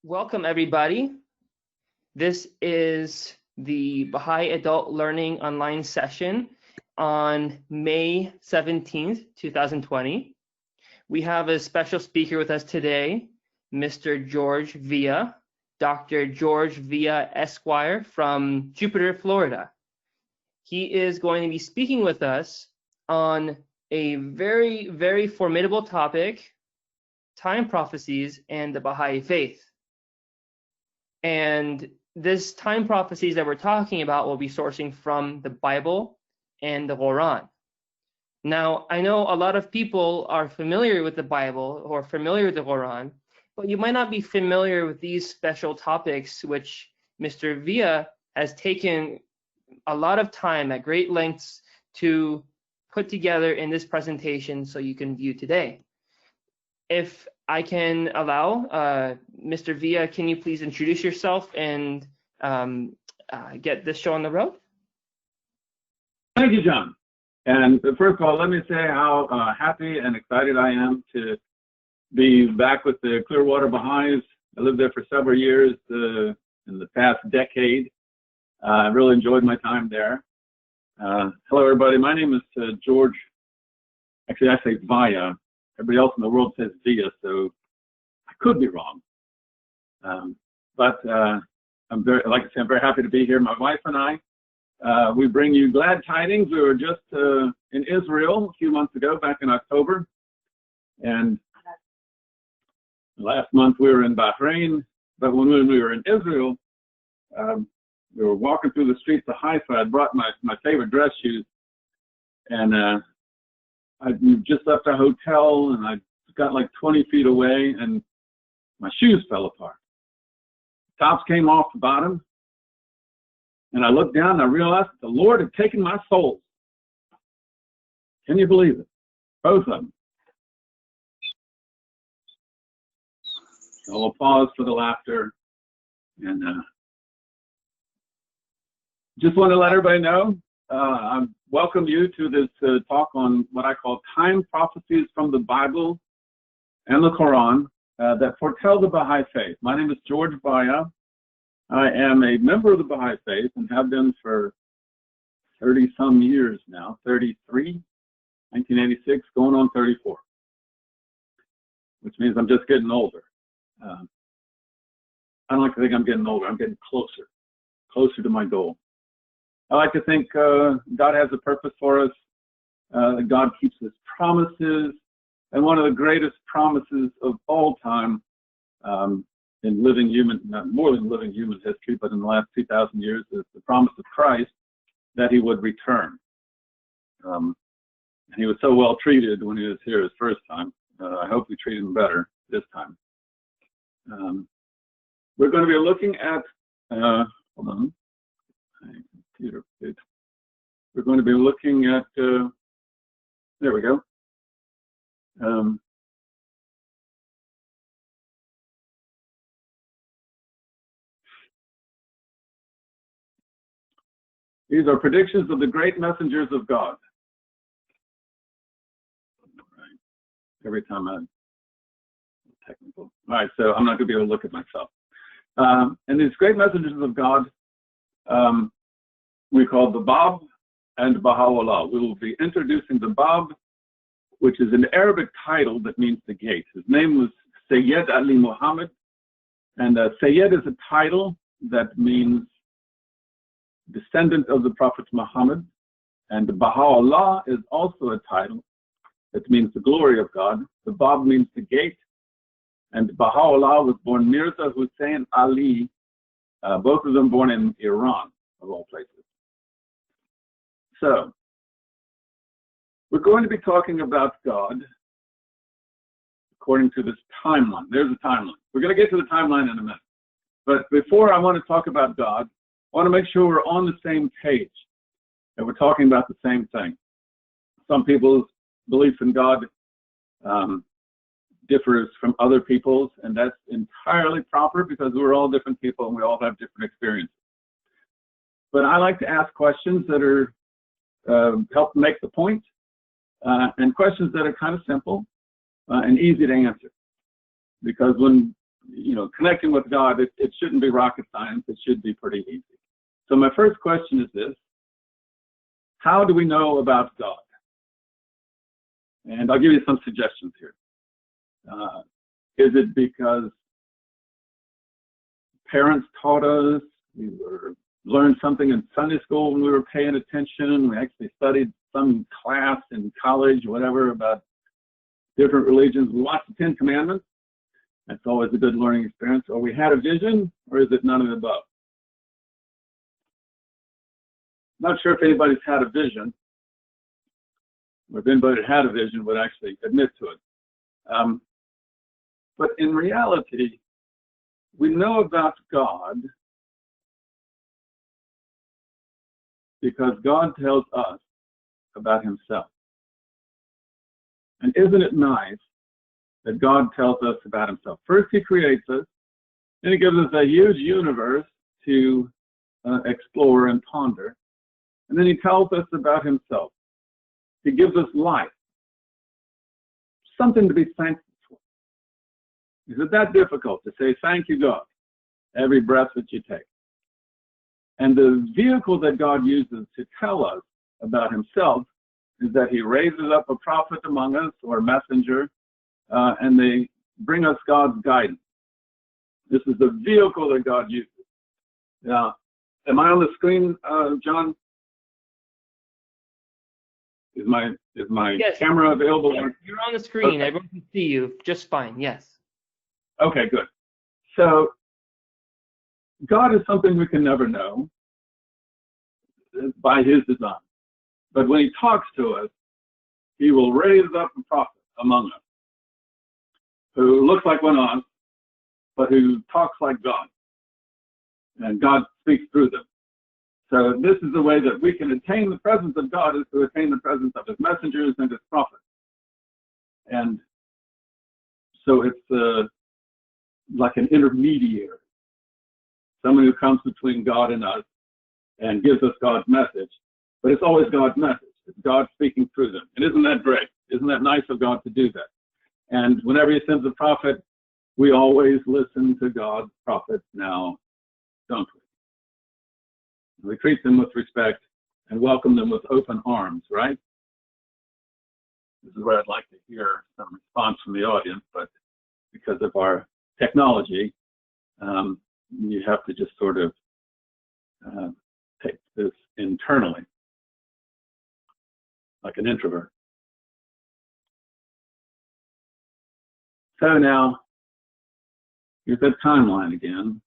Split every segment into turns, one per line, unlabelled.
Welcome, everybody. This is the Baha'i Adult Learning Online session on May 17th, 2020. We have a special speaker with us today, Mr. George Villa, Dr. George Villa Esquire from Jupiter, Florida. He is going to be speaking with us on a very, very formidable topic, Time Prophecies and the Bahá'í Faith. And this time prophecies that we're talking about will be sourcing from the Bible and the Quran. Now, I know a lot of people are familiar with the Bible or familiar with the Quran, but you might not be familiar with these special topics, which Mr. Villa has taken a lot of time at great lengths to put together in this presentation so you can view today. If I can allow, Mr. Villa, can you please introduce yourself and get this show on the road?
Thank you, John. And first of all, let me say how happy and excited I am to be back with the Clearwater Baha'is. I lived there for several years in the past decade. I really enjoyed my time there. Hello, everybody. My name is George. Actually, I say Villa. Everybody else in the world says Villa, so I could be wrong. But I'm very happy to be here. My wife and I, we bring you glad tidings. We were just in Israel a few months ago, back in October. And last month we were in Bahrain. But when we were in Israel, we were walking through the streets of Haifa. I brought my favorite dress shoes. And I just left our hotel, and I got like 20 feet away, and my shoes fell apart. Tops came off the bottom, and I looked down, and I realized that the Lord had taken my soles. Can you believe it? Both of them. So we'll pause for the laughter, and just want to let everybody know, I welcome you to this talk on what I call Time Prophecies from the Bible and the Quran that foretell the Baha'i Faith. My name is George Villa. I am a member of the Baha'i Faith and have been for 30-some years now, 33, 1986, going on 34, which means I'm just getting older. I don't like to think I'm getting older. I'm getting closer to my goal. I like to think God has a purpose for us, that God keeps his promises, and one of the greatest promises of all time in living human, not more than living human history, but in the last 2,000 years, is the promise of Christ that he would return. And he was so well treated when he was here his first time. I hope we treat him better this time. We're going to be looking at, hold on. We're going to be looking at, there we go. These are predictions of the great messengers of God. Right. Every time I'm technical. All right, so I'm not going to be able to look at myself. And these great messengers of God, we call the Bab and Baha'u'llah. We will be introducing the Bab, which is an Arabic title that means the gate. His name was Sayyid Ali Muhammad, and Sayyid is a title that means descendant of the Prophet Muhammad, and Baha'u'llah is also a title that means the glory of God. The Bab means the gate, and Baha'u'llah was born Mirza Hussein Ali, both of them born in Iran, of all places. So, we're going to be talking about God according to this timeline. There's a timeline. We're going to get to the timeline in a minute. But before I want to talk about God, I want to make sure we're on the same page and we're talking about the same thing. Some people's belief in God differs from other people's, and that's entirely proper because we're all different people and we all have different experiences. But I like to ask questions that are help make the point, and questions that are kind of simple and easy to answer. Because when connecting with God, it shouldn't be rocket science. It should be pretty easy. So my first question is this: how do we know about God? And I'll give you some suggestions here. Is it because parents taught us? We learned something in Sunday school when we were paying attention. We actually studied some class in college, whatever, about different religions. We watched the Ten Commandments. That's always a good learning experience. Or we had a vision, or is it none of the above? Not sure if anybody's had a vision, or if anybody that had a vision would actually admit to it. But in reality, we know about God because God tells us about himself. And isn't it nice that God tells us about himself? First, he creates us, then he gives us a huge universe to explore and ponder. And then he tells us about himself. He gives us life, something to be thankful for. Is it that difficult to say thank you, God, every breath that you take? And the vehicle that God uses to tell us about himself is that he raises up a prophet among us, or a messenger, and they bring us God's guidance. This is the vehicle that God uses. Now, am I on the screen, John? Is my
Yes.
camera available?
You're on the screen.
Okay.
Everyone can see you just fine. Yes.
Okay, good. So God is something we can never know by his design. But when he talks to us, he will raise up a prophet among us who looks like one of us, but who talks like God. And God speaks through them. So this is the way that we can attain the presence of God, is to attain the presence of his messengers and his prophets. And so it's like an intermediary, someone who comes between God and us and gives us God's message. But it's always God's message. It's God speaking through them. And isn't that great? Isn't that nice of God to do that? And whenever he sends a prophet, we always listen to God's prophets now, don't we? We treat them with respect and welcome them with open arms, right? This is where I'd like to hear some response from the audience, but because of our technology, you have to just sort of take this internally, like an introvert. So now, here's that timeline again.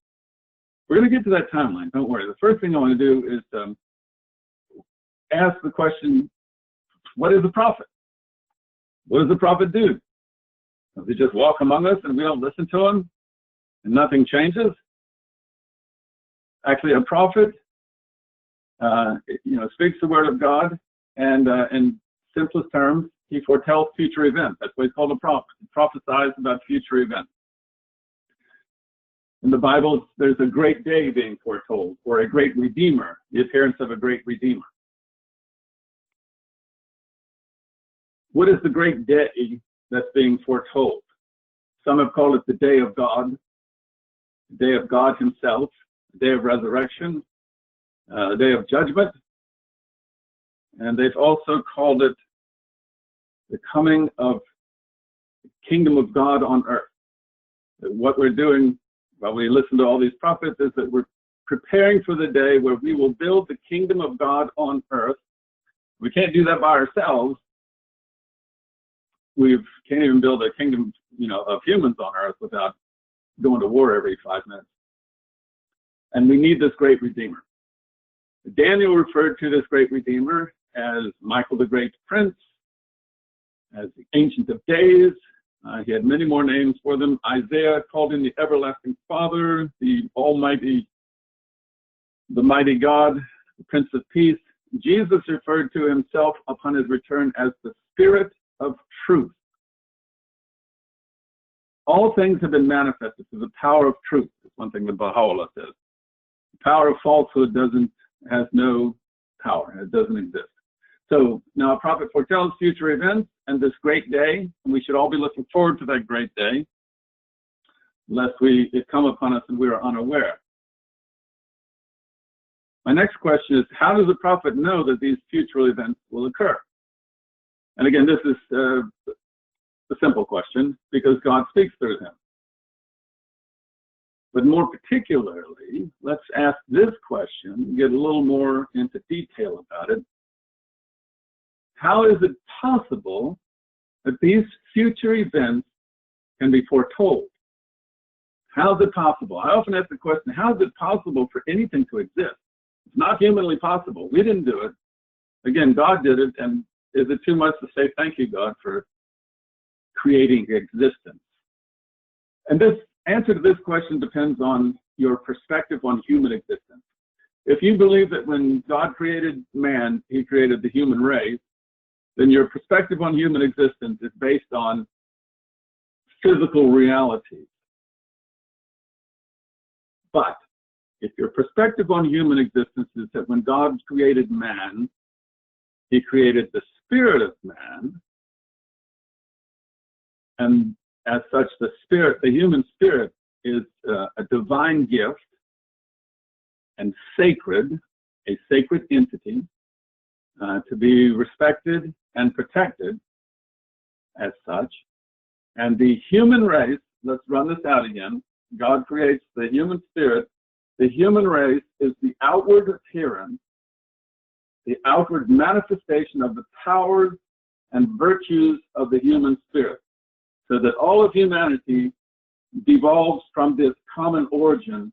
We're going to get to that timeline, don't worry. The first thing I want to do is ask the question, what is a prophet? What does the prophet do? Does he just walk among us and we don't listen to him and nothing changes? Actually, a prophet, speaks the word of God, and in simplest terms, he foretells future events. That's why he's called a prophet. He prophesies about future events. In the Bible, there's a great day being foretold, or a great redeemer, the appearance of a great redeemer. What is the great day that's being foretold? Some have called it the day of God, the day of God himself, the day of resurrection, the day of judgment. And they've also called it the coming of the kingdom of God on earth. That what we're doing while we listen to all these prophets is that we're preparing for the day where we will build the kingdom of God on earth. We can't do that by ourselves. We can't even build a kingdom, of humans on earth without going to war every 5 minutes. And we need this great redeemer. Daniel referred to this great redeemer as Michael the Great Prince, as the Ancient of Days. He had many more names for them. Isaiah called him the Everlasting Father, the Almighty, the Mighty God, the Prince of Peace. Jesus referred to himself upon his return as the Spirit of Truth. All things have been manifested through the power of truth. It's one thing that Baha'u'llah says. The power of falsehood has no power. It doesn't exist. So now a prophet foretells future events and this great day, and we should all be looking forward to that great day. lest it come upon us and we are unaware. My next question is, how does the prophet know that these future events will occur? And again, this is a simple question, because God speaks through him. But more particularly, let's ask this question, get a little more into detail about it. How is it possible that these future events can be foretold? How is it possible? I often ask the question, how is it possible for anything to exist? It's not humanly possible. We didn't do it. Again, God did it, and is it too much to say thank you, God, for creating existence? And this answer to this question depends on your perspective on human existence. If you believe that when God created man, he created the human race, then your perspective on human existence is based on physical realities. But if your perspective on human existence is that when God created man, he created the spirit of man, and as such, the human spirit is a divine gift and sacred, a sacred entity to be respected and protected as such. And the human race, let's run this out again. God creates the human spirit. The human race is the outward appearance, the outward manifestation of the powers and virtues of the human spirit, so that all of humanity devolves from this common origin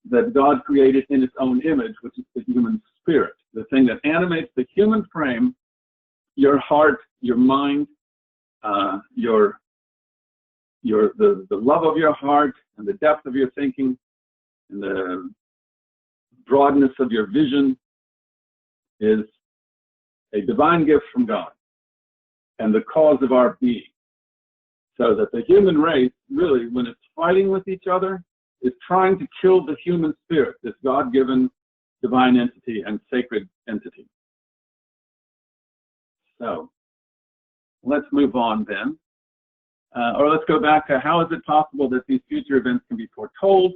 that God created in is own image, which is the human spirit, the thing that animates the human frame, your heart, your mind, the love of your heart, and the depth of your thinking, and the broadness of your vision is a divine gift from God and the cause of our being. So that the human race, really, when it's fighting with each other, is trying to kill the human spirit, this God-given divine entity and sacred entity. So let's move on then. Or let's go back to, how is it possible that these future events can be foretold?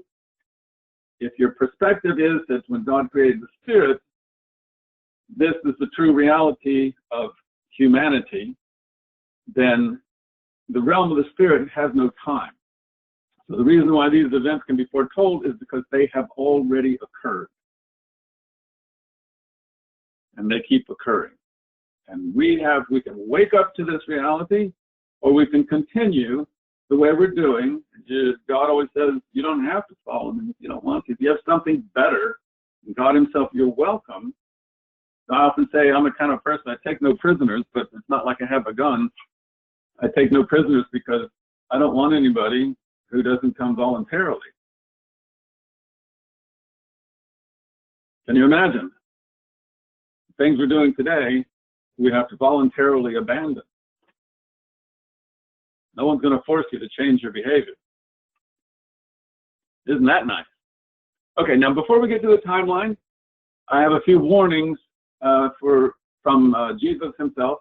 If your perspective is that when God created the spirit, this is the true reality of humanity, then the realm of the spirit has no time. So the reason why these events can be foretold is because they have already occurred. And they keep occurring. And we can wake up to this reality, or we can continue the way we're doing. God always says, you don't have to follow him if you don't want to. If you have something better, God himself, you're welcome. I often say I'm a kind of person, I take no prisoners, but it's not like I have a gun. I take no prisoners because I don't want anybody who doesn't come voluntarily. Can you imagine? Things we're doing today, we have to voluntarily abandon. No one's going to force you to change your behavior. Isn't that nice? Okay, now before we get to the timeline, I have a few warnings from Jesus himself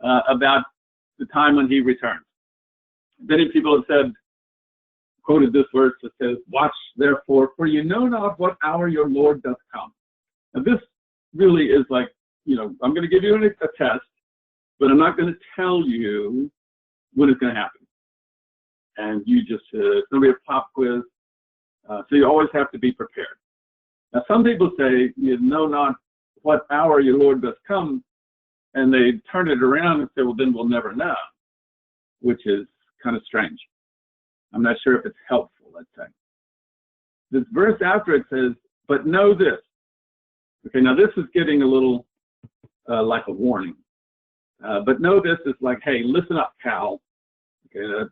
about the time when he returns. Many people have said, quoted this verse that says, "Watch therefore, for you know not what hour your Lord doth come." Now this really is like, I'm going to give you a test, but I'm not going to tell you when it's going to happen. And you just, it's going to be a pop quiz. So you always have to be prepared. Now some people say, you know not what hour your Lord doth come, and they turn it around and say, well, then we'll never know, which is kind of strange. I'm not sure if it's helpful, let's say. This verse after it says, but know this. Okay, now this is getting a little like a warning. But know this is like, hey, listen up, Cal. Okay,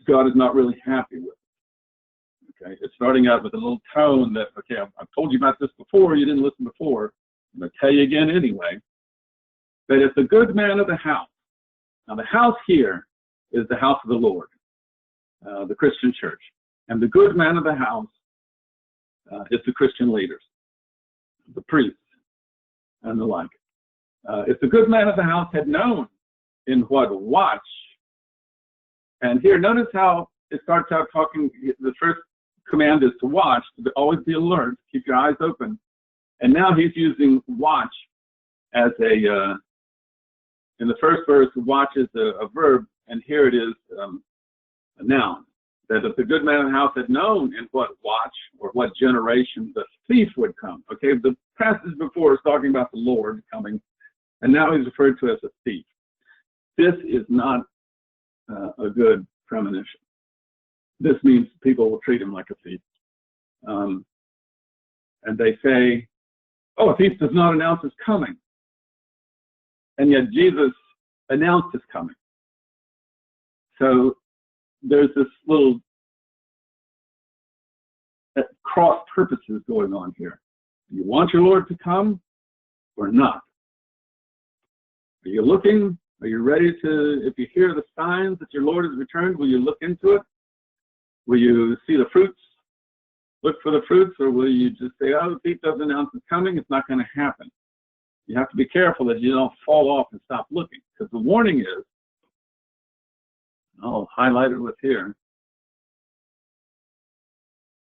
God is not really happy with it. Okay, it's starting out with a little tone that, okay, I've told you about this before, you didn't listen before. I'm going to tell you again anyway. That it's the good man of the house. Now the house here is the house of the Lord, the Christian church. And the good man of the house is the Christian leaders, the priests, and the like. If the good man of the house had known in what watch, and here notice how it starts out talking, the first command is to watch, to always be alert, keep your eyes open. And now he's using watch as a, in the first verse, watch is a verb, and here it is a noun. That if the good man of the house had known in what watch or what generation the thief would come. Okay, the passage before is talking about the Lord coming, and now he's referred to as a thief. This is not a good premonition. This means people will treat him like a thief. And they say, oh, a thief does not announce his coming. And yet Jesus announced his coming. So there's this little cross purposes going on here. Do you want your Lord to come or not? Are you looking? Are you ready to, if you hear the signs that your Lord has returned, will you look into it? Will you see the fruits? Look for the fruits, or will you just say, oh, the thief doesn't announce it's coming, it's not going to happen? You have to be careful that you don't fall off and stop looking, because the warning is, I'll highlight it with here.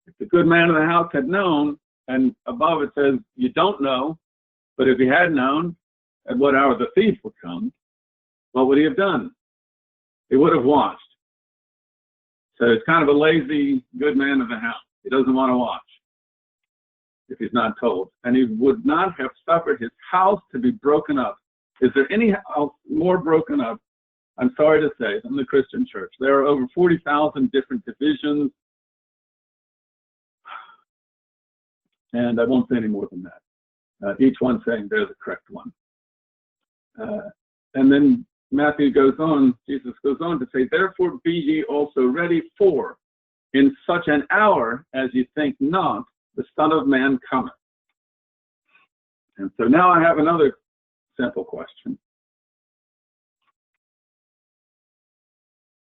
If the good man of the house had known, and above it says, you don't know, but if he had known at what hour the thief would come, what would he have done? He would have watched. So it's kind of a lazy good man of the house. He doesn't want to watch if he's not told. And he would not have suffered his house to be broken up. Is there any house more broken up? I'm sorry to say, than the Christian church. There are over 40,000 different divisions. And I won't say any more than that. Each one saying they're the correct one. And then Matthew goes on, Jesus goes on to say, therefore be ye also ready, for in such an hour as ye think not, the Son of Man cometh. And so now I have another simple question.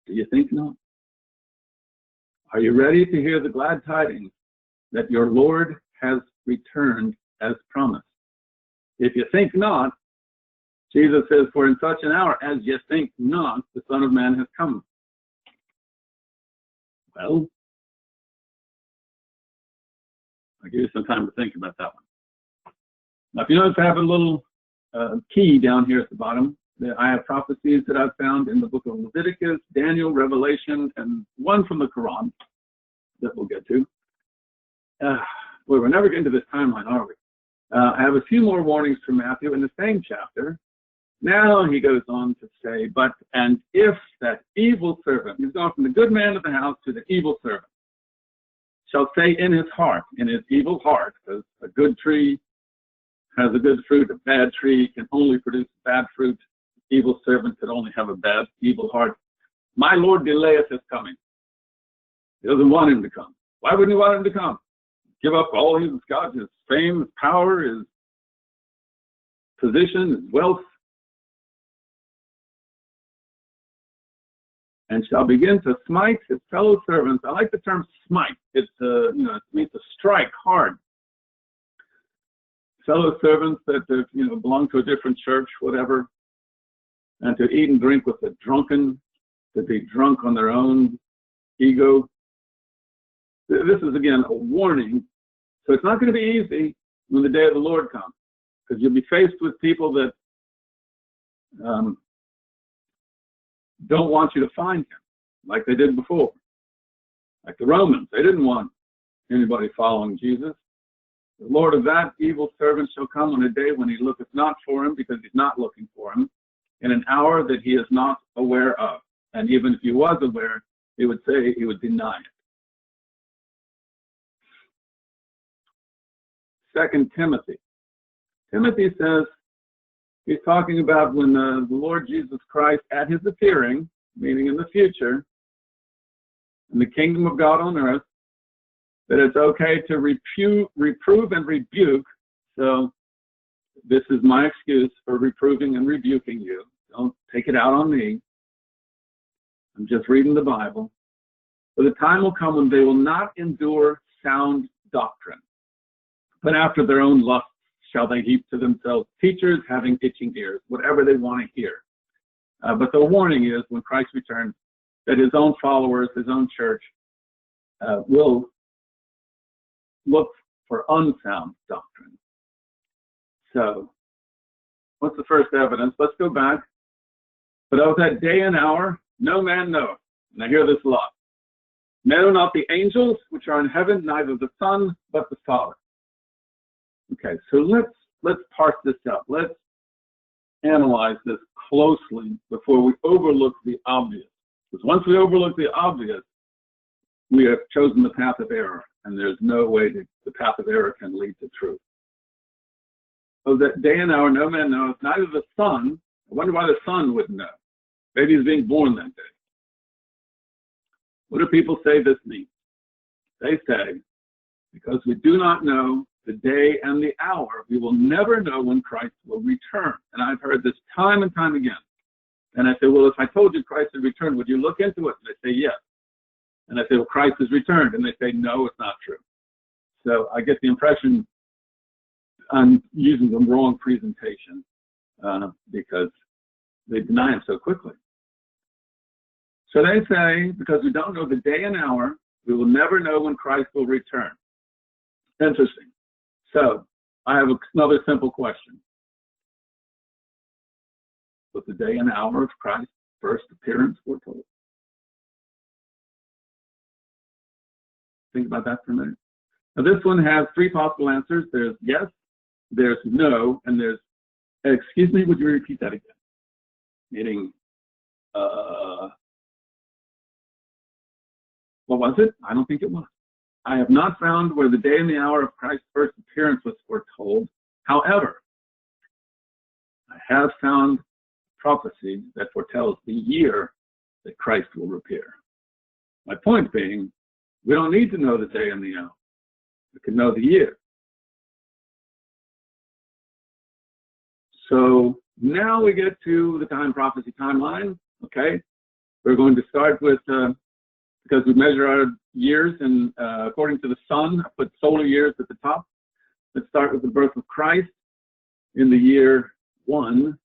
Do you think not? Are you ready to hear the glad tidings that your Lord has returned as promised? If you think not, Jesus says, for in such an hour as you think not, the Son of Man has come. Well, I'll give you some time to think about that one. Now, if you notice, I have a little key down here at the bottom. I have prophecies that I've found in the book of Leviticus, Daniel, Revelation, and one from the Quran that we'll get to. Well, we're never getting to this timeline, are we? I have a few more warnings from Matthew in the same chapter. Now he goes on to say, but, and if that evil servant, he's gone from the good man of the house to the evil servant, shall say in his heart, in his evil heart, because a good tree has a good fruit, a bad tree can only produce bad fruit, evil servant could only have a bad, evil heart. My Lord delayeth his coming. He doesn't want him to come. Why wouldn't he want him to come? Give up all he's got, his fame, his power, his position, his wealth, and shall begin to smite his fellow servants. I like the term smite. It's it means to strike hard. Fellow servants that belong to a different church, whatever, and to eat and drink with the drunken, to be drunk on their own ego. This is again a warning. So it's not going to be easy when the day of the Lord comes, because you'll be faced with people that don't want you to find him, like they did before. Like the Romans, they didn't want anybody following Jesus. The Lord of that evil servant shall come on a day when he looketh not for him, because he's not looking for him, in an hour that he is not aware of. And even if he was aware, he would say he would deny it. 2 Timothy. Timothy says, he's talking about when the Lord Jesus Christ, at his appearing, meaning in the future, in the kingdom of God on earth, that it's okay to reprove and rebuke. So this is my excuse for reproving and rebuking you. Don't take it out on me. I'm just reading the Bible. For the time will come when they will not endure sound doctrine, but after their own lusts shall they heap to themselves teachers having itching ears, whatever they want to hear. But the warning is, when Christ returns, that his own followers, his own church, will look for unsound doctrine. So, what's the first evidence? Let's go back. But of that day and hour, no man knoweth. And I hear this a lot. Know not the angels which are in heaven, neither the Son, but the Father. Okay, so let's parse this out. Let's analyze this closely before we overlook the obvious. Because once we overlook the obvious, we have chosen the path of error, and there's no way the path of error can lead to truth. So that day and hour no man knows, neither the Son. I wonder why the Son wouldn't know. Maybe he's being born that day. What do people say this means? They say, because we do not know the day and the hour, we will never know when Christ will return. And I've heard this time and time again. And I say, well, if I told you Christ had returned, would you look into it? And they say, yes. And I say, well, Christ has returned. And they say, no, it's not true. So I get the impression I'm using the wrong presentation because they deny him so quickly. So they say, because we don't know the day and hour, we will never know when Christ will return. Interesting. So I have another simple question. Was the day and hour of Christ's first appearance foretold? Think about that for a minute. Now this one has three possible answers. There's yes, there's no, and there's, excuse me, would you repeat that again? Meaning, what was it? I don't think it was. I have not found where the day and the hour of Christ's first appearance was foretold. However, I have found prophecy that foretells the year that Christ will appear. My point being, we don't need to know the day and the hour. We can know the year. So now we get to the time prophecy timeline. Okay, we're going to start with, because we measure our years and according to the sun, I put solar years at the top. Let's start with the birth of Christ in the year 1.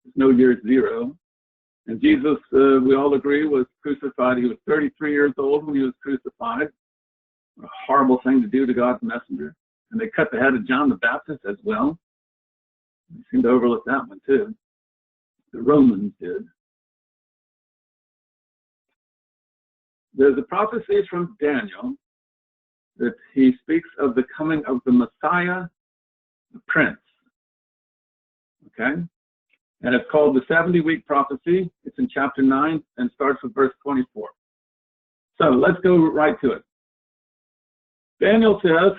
There's no year 0. And Jesus, we all agree, was crucified. He was 33 years old when he was crucified. What a horrible thing to do to God's messenger. And they cut the head of John the Baptist as well. They seem to overlook that one too. The Romans did. There's a prophecy from Daniel that he speaks of the coming of the Messiah, the Prince. Okay? And it's called the 70-week prophecy. It's in chapter 9 and starts with verse 24. So let's go right to it. Daniel says,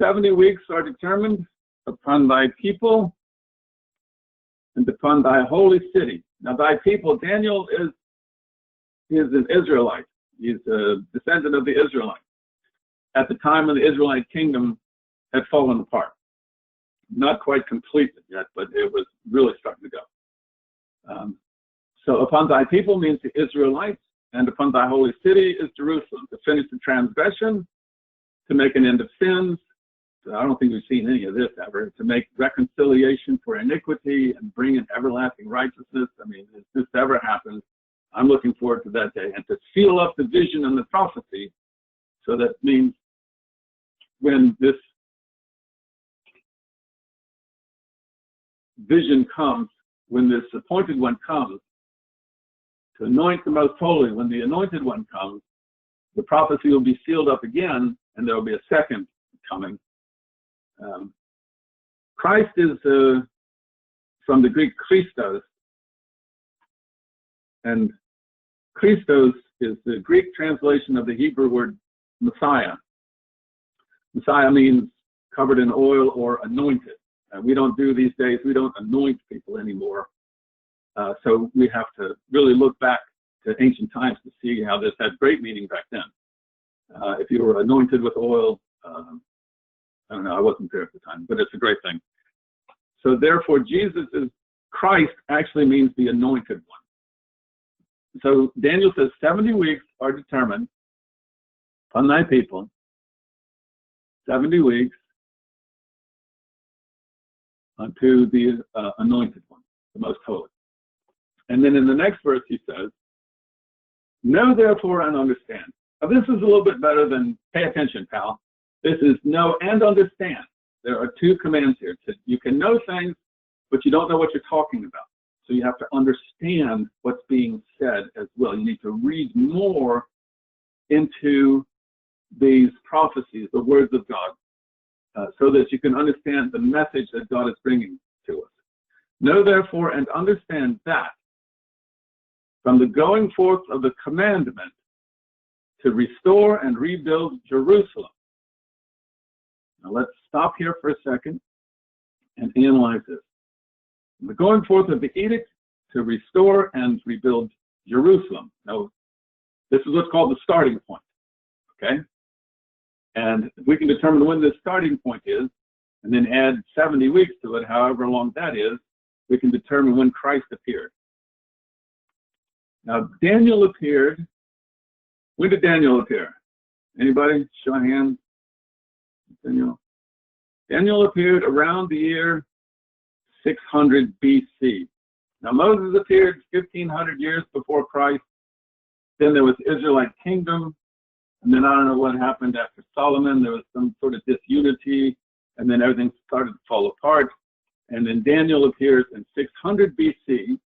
70 weeks are determined upon thy people and upon thy holy city. Now thy people, Daniel is an Israelite. He's a descendant of the Israelites. At the time when the Israelite kingdom had fallen apart. Not quite completed yet, but it was really starting to go. So upon thy people means the Israelites, and upon thy holy city is Jerusalem, to finish the transgression, to make an end of sins. So I don't think we've seen any of this ever. To make reconciliation for iniquity and bring in everlasting righteousness. I mean, if this ever happens, I'm looking forward to that day. And to seal up the vision and the prophecy. So that means when this vision comes, when this appointed one comes, to anoint the most holy, when the anointed one comes, the prophecy will be sealed up again, and there will be a second coming. Christ is from the Greek Christos, and Christos is the Greek translation of the Hebrew word Messiah. Messiah means covered in oil or anointed. We don't do these days, we don't anoint people anymore. So we have to really look back to ancient times to see how this had great meaning back then. If you were anointed with oil, I don't know, I wasn't there at the time, but it's a great thing. So therefore, Christ actually means the anointed one. So Daniel says 70 weeks are determined upon thy people, 70 weeks unto the anointed one, the most holy. And then in the next verse he says, Know therefore and understand. Now this is a little bit better than pay attention, pal. This is know and understand. There are two commands here. You can know things, but you don't know what you're talking about. So you have to understand what's being said as well. You need to read more into these prophecies, the words of God, so that you can understand the message that God is bringing to us. Know therefore and understand that from the going forth of the commandment to restore and rebuild Jerusalem. Now let's stop here for a second and analyze this. The going forth of the edict to restore and rebuild Jerusalem. Now, this is what's called the starting point, okay? And if we can determine when this starting point is, and then add 70 weeks to it, however long that is, we can determine when Christ appeared. Now, Daniel appeared. When did Daniel appear? Anybody? Show of hands. Daniel appeared around the year 600 BC. Now, Moses appeared 1,500 years before Christ. Then there was Israelite kingdom. And then I don't know what happened after Solomon. There was some sort of disunity. And then everything started to fall apart. And then Daniel appears in 600 BC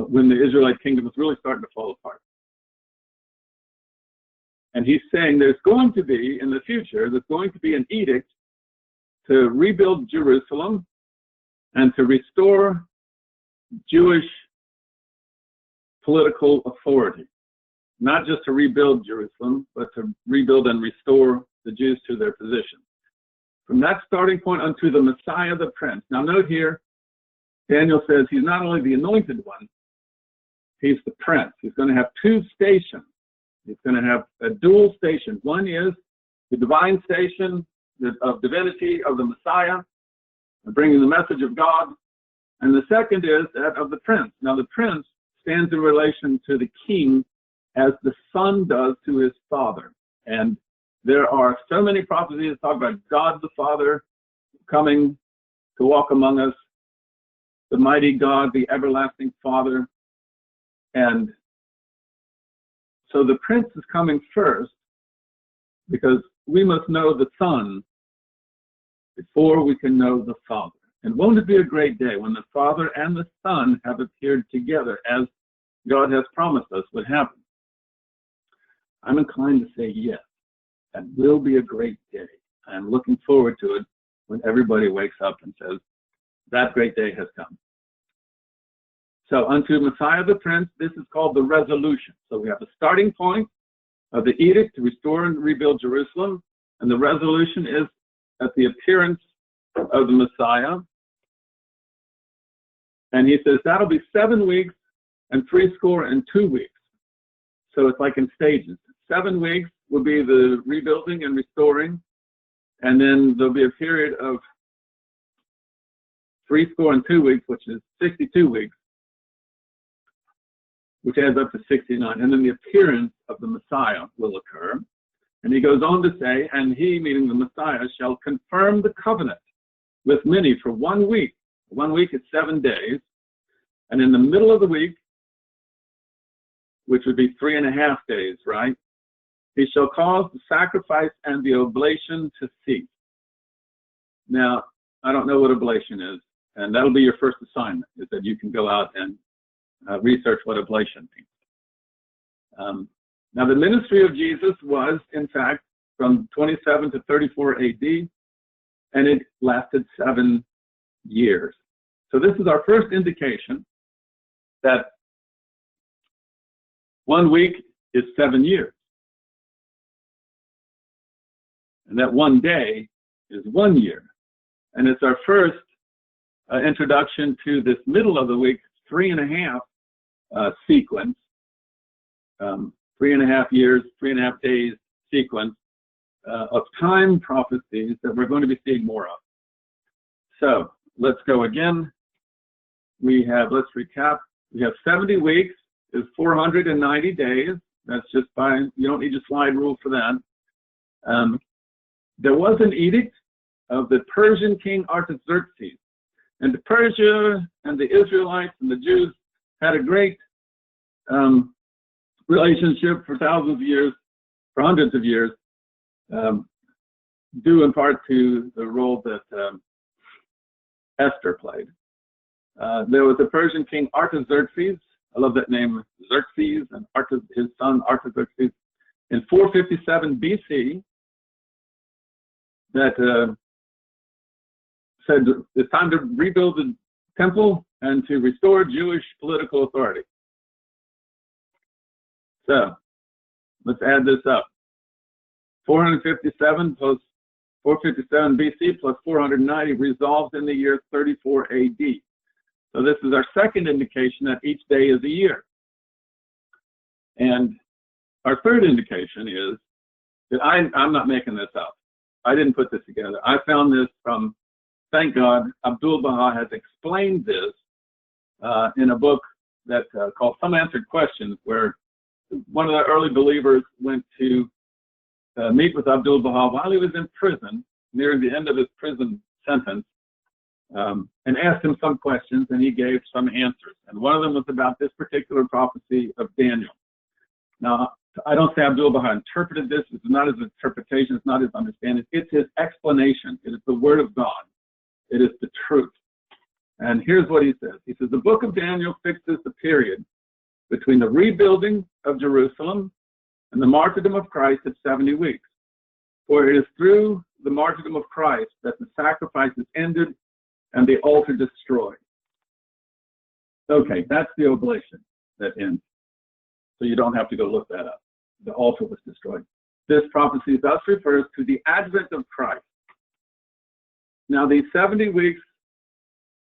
when the Israelite kingdom was really starting to fall apart. And he's saying there's going to be, in the future, there's going to be an edict to rebuild Jerusalem and to restore Jewish political authority. Not just to rebuild Jerusalem, but to rebuild and restore the Jews to their position. From that starting point unto the Messiah, the Prince. Now note here, Daniel says he's not only the anointed one, he's the Prince. He's going to have two stations. He's going to have a dual station. One is the divine station of divinity of the Messiah, bringing the message of God. And the second is that of the Prince. Now the Prince stands in relation to the king as the son does to his father. And there are so many prophecies that talk about God the Father coming to walk among us, the mighty God, the everlasting Father. And so the Prince is coming first because we must know the Son before we can know the Father. And won't it be a great day when the Father and the Son have appeared together as God has promised us would happen? I'm inclined to say yes. That will be a great day. I'm looking forward to it when everybody wakes up and says, that great day has come. So unto Messiah the Prince, this is called the resolution. So we have the starting point of the edict to restore and rebuild Jerusalem, and the resolution is at the appearance of the Messiah. And he says that'll be 7 weeks and 62 weeks. So it's like in stages. 7 weeks will be the rebuilding and restoring, and then there'll be a period of 62 weeks, which is 62 weeks, which adds up to 69. And then the appearance of the Messiah will occur. And he goes on to say, and he, meaning the Messiah, shall confirm the covenant with many for 1 week. 1 week is 7 days. And in the middle of the week, which would be 3.5 days, right? He shall cause the sacrifice and the oblation to cease. Now, I don't know what oblation is, and that'll be your first assignment, is that you can go out and research what oblation means. Now, the ministry of Jesus was, in fact, from 27 to 34 AD, and it lasted 7 years. So this is our first indication that 1 week is 7 years. And that 1 day is 1 year. And it's our first introduction to this middle of the week, 3.5 sequence, 3.5 years, 3.5 days sequence of time prophecies that we're going to be seeing more of. So let's go again. Let's recap. We have 70 weeks is 490 days. That's just fine. You don't need a slide rule for that. There was an edict of the Persian king Artaxerxes. And Persia and the Israelites and the Jews had a great relationship for thousands of years, for hundreds of years, due in part to the role that Esther played. There was a Persian king, Artaxerxes. I love that name, Xerxes, and his son Artaxerxes, in 457 BC, that said it's time to rebuild the temple and to restore Jewish political authority. So let's add this up. 457 plus 457 BC plus 490 resolves in the year 34 AD. So this is our second indication that each day is a year. And our third indication is that I'm not making this up. I didn't put this together. I found this from, thank God, Abdu'l-Baha has explained this in a book that called Some Answered Questions, where one of the early believers went to meet with Abdu'l-Baha while he was in prison, near the end of his prison sentence, and asked him some questions, and he gave some answers. And one of them was about this particular prophecy of Daniel. Now, I don't say Abdu'l-Baha interpreted this. It's not his interpretation. It's not his understanding. It's his explanation. It is the word of God. It is the truth. And here's what he says. He says, the book of Daniel fixes the period between the rebuilding of Jerusalem and the martyrdom of Christ at 70 weeks. For it is through the martyrdom of Christ that the sacrifice is ended and the altar destroyed. Okay, that's the oblation that ends. So you don't have to go look that up. The altar was destroyed. This prophecy thus refers to the advent of Christ. Now, these 70 weeks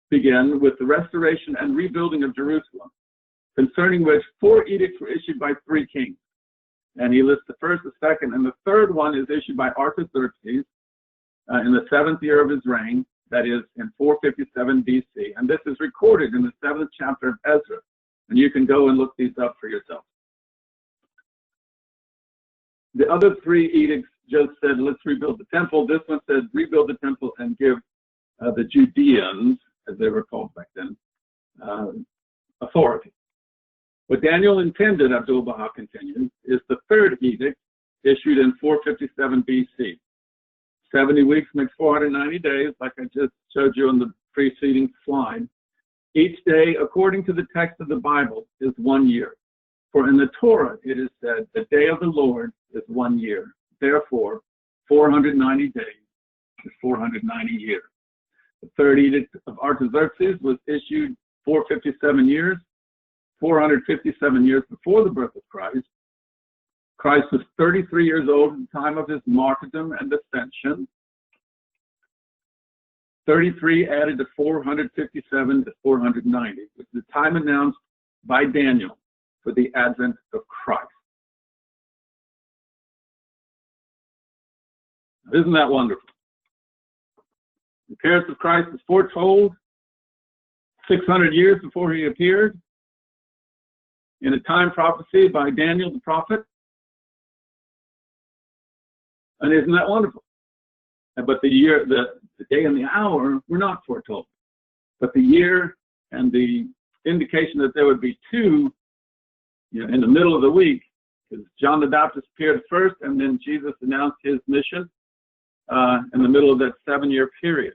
begin with the restoration and rebuilding of Jerusalem, concerning which 4 edicts were issued by 3 kings. And he lists the first, the second, and the third one is issued by Artaxerxes in the 7th year of his reign, that is in 457 BC. And this is recorded in the 7th chapter of Ezra. And you can go and look these up for yourself. The other 3 edicts just said, let's rebuild the temple. This one said, rebuild the temple and give the Judeans, as they were called back then, authority. What Daniel intended, Abdu'l-Baha continues, is the 3rd edict issued in 457 BC. 70 weeks makes 490 days, like I just showed you on the preceding slide. Each day, according to the text of the Bible, is 1 year. For in the Torah it is said, the day of the Lord is 1 year. Therefore, 490 days is 490 years. The 3rd edict of Artaxerxes was issued 457 years, 457 years before the birth of Christ. Christ was 33 years old at the time of his martyrdom and ascension. 33 added to 457 to 490, which is the time announced by Daniel for the advent of Christ. Isn't that wonderful? The appearance of Christ is foretold 600 years before he appeared in a time prophecy by Daniel the prophet. And isn't that wonderful? But the year, the day and the hour were not foretold. But the year and the indication that there would be 2 in the middle of the week, because John the Baptist appeared first, and then Jesus announced his mission in the middle of that 7-year period.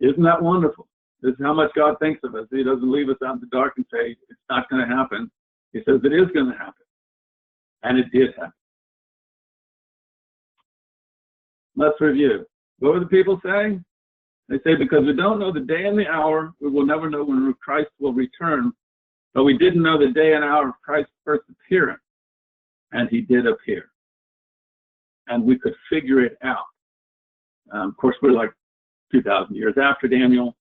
Isn't that wonderful? This is how much God thinks of us. He doesn't leave us out in the dark and say, it's not going to happen. He says it is going to happen. And it did happen. Let's review. What were the people saying? They say, because we don't know the day and the hour, we will never know when Christ will return. But we didn't know the day and hour of Christ's first appearance. And he did appear. And we could figure it out. Of course, we're like 2,000 years after Daniel,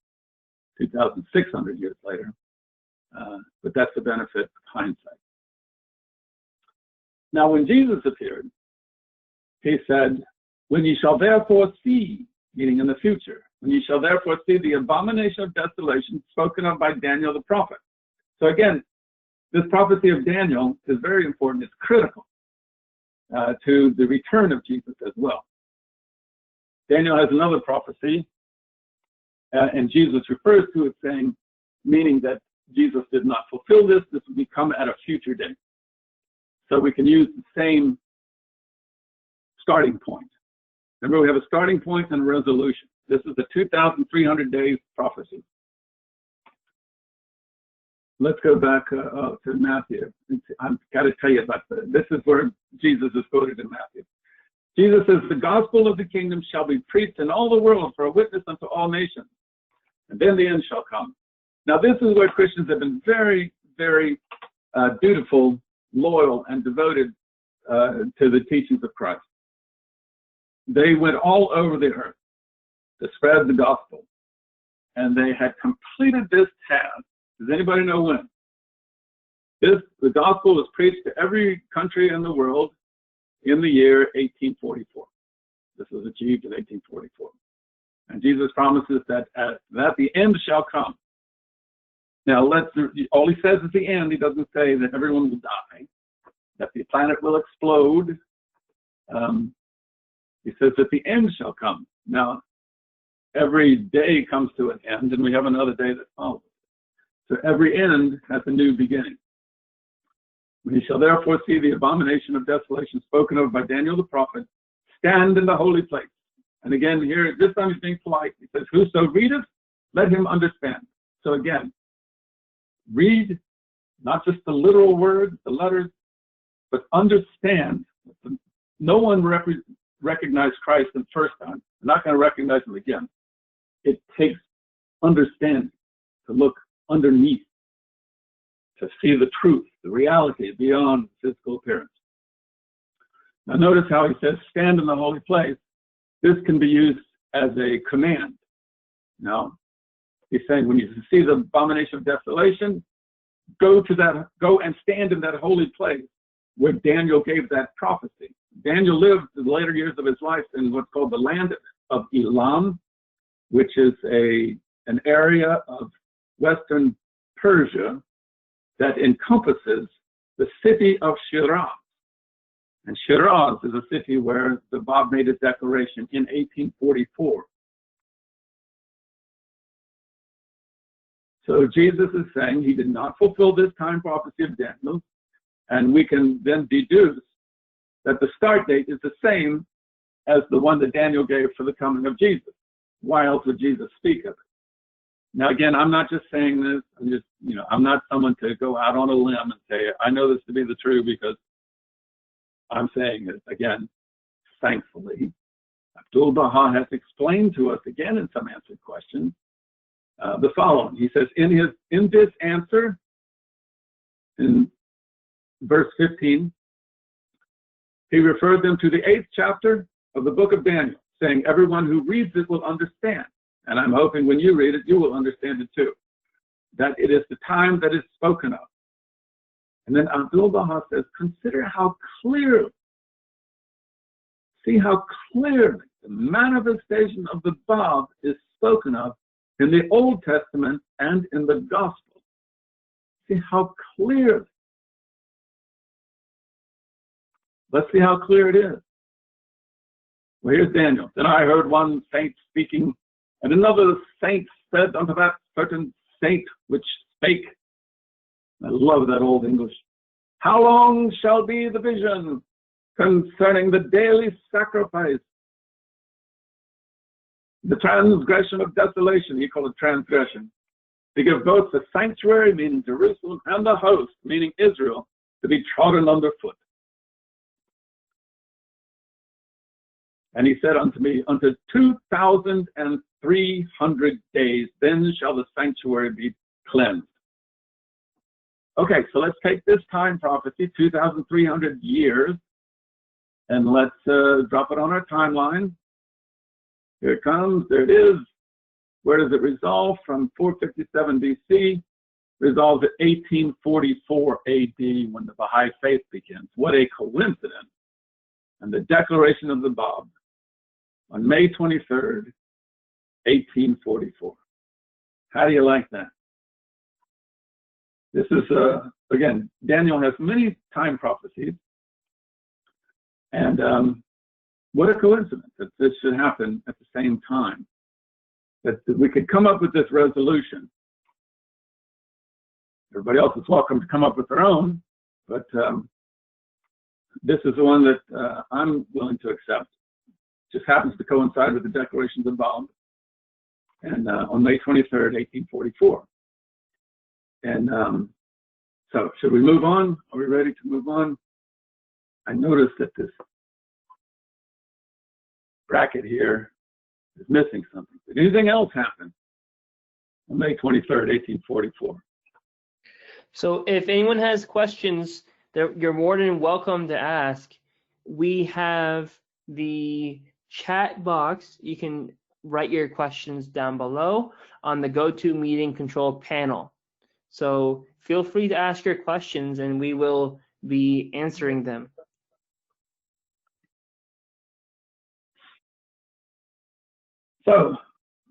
2,600 years later. But that's the benefit of hindsight. Now, when Jesus appeared, he said, when ye shall therefore see, meaning in the future, when ye shall therefore see the abomination of desolation spoken of by Daniel the prophet. So again, this prophecy of Daniel is very important. It's critical to the return of Jesus as well. Daniel has another prophecy, and Jesus refers to it saying, meaning that Jesus did not fulfill this, this would become at a future date. So we can use the same starting point. Remember, we have a starting point and a resolution. This is the 2,300 days prophecy. Let's go back to Matthew. I've got to tell you about this. This is where Jesus is quoted in Matthew. Jesus says, the gospel of the kingdom shall be preached in all the world for a witness unto all nations, and then the end shall come. Now, this is where Christians have been very, very dutiful, loyal, and devoted to the teachings of Christ. They went all over the earth to spread the gospel, and they had completed this task. Does anybody know when? The gospel was preached to every country in the world in the year 1844. This was achieved in 1844. And Jesus promises that the end shall come. Now, all he says is the end. He doesn't say that everyone will die, that the planet will explode. He says that the end shall come. Now, every day comes to an end, and we have another day that follows. So every end has a new beginning. We shall therefore see the abomination of desolation spoken of by Daniel the prophet stand in the holy place. And again, here, this time he's being polite. He says, whoso readeth, let him understand. So again, read not just the literal words, the letters, but understand. No one recognized Christ the first time. They're not going to recognize him again. It takes understanding to look underneath, to see the truth, the reality beyond physical appearance. Now notice how he says, stand in the holy place. This can be used as a command. Now, he's saying when you see the abomination of desolation, go and stand in that holy place where Daniel gave that prophecy. Daniel lived the later years of his life in what's called the land of Elam, which is an area of Western Persia that encompasses the city of Shiraz. And Shiraz is a city where the Bab made his declaration in 1844. So Jesus is saying he did not fulfill this time prophecy of Daniel, and we can then deduce that the start date is the same as the one that Daniel gave for the coming of Jesus. Why else would Jesus speak of it? Now, again, I'm not just saying this. I'm not someone to go out on a limb and say, I know this to be the truth because I'm saying it. Again, thankfully, Abdu'l-Baha has explained to us again in some answered questions the following. He says, in this answer, in verse 15, he referred them to the 8th chapter of the book of Daniel, saying, everyone who reads it will understand. And I'm hoping when you read it, you will understand it too, that it is the time that is spoken of. And then Abdu'l-Baha says, consider how clearly, see how clearly the manifestation of the Bab is spoken of in the Old Testament and in the Gospel. See how clearly. Let's see how clear it is. Well, here's Daniel. Then I heard one saint speaking, and another saint said unto that certain saint which spake. I love that old English. How long shall be the vision concerning the daily sacrifice? The transgression of desolation, he called it transgression, to give both the sanctuary, meaning Jerusalem, and the host, meaning Israel, to be trodden underfoot. And he said unto me, unto 2,300 days, then shall the sanctuary be cleansed. Okay, so let's take this time prophecy, 2,300 years, and let's drop it on our timeline. Here it comes. There it is. Where does it resolve? From 457 BC, resolves at 1844 AD when the Bahá'í Faith begins. What a coincidence. And the declaration of the Bab on May 23rd, 1844. How do you like that? This is, again, Daniel has many time prophecies. And what a coincidence that this should happen at the same time. That we could come up with this resolution Everybody else is welcome to come up with their own, but this is the one that I'm willing to accept. Just happens to coincide with the declarations of Bob, and on May 23rd, 1844. And so, should we move on? Are we ready to move on? I noticed that this bracket here is missing something. Did anything else happen on May 23rd, 1844?
So if anyone has questions, you're more than welcome to ask. We have the chat box. You can write your questions down below on the GoToMeeting control panel. So feel free to ask your questions and we will be answering them.
So,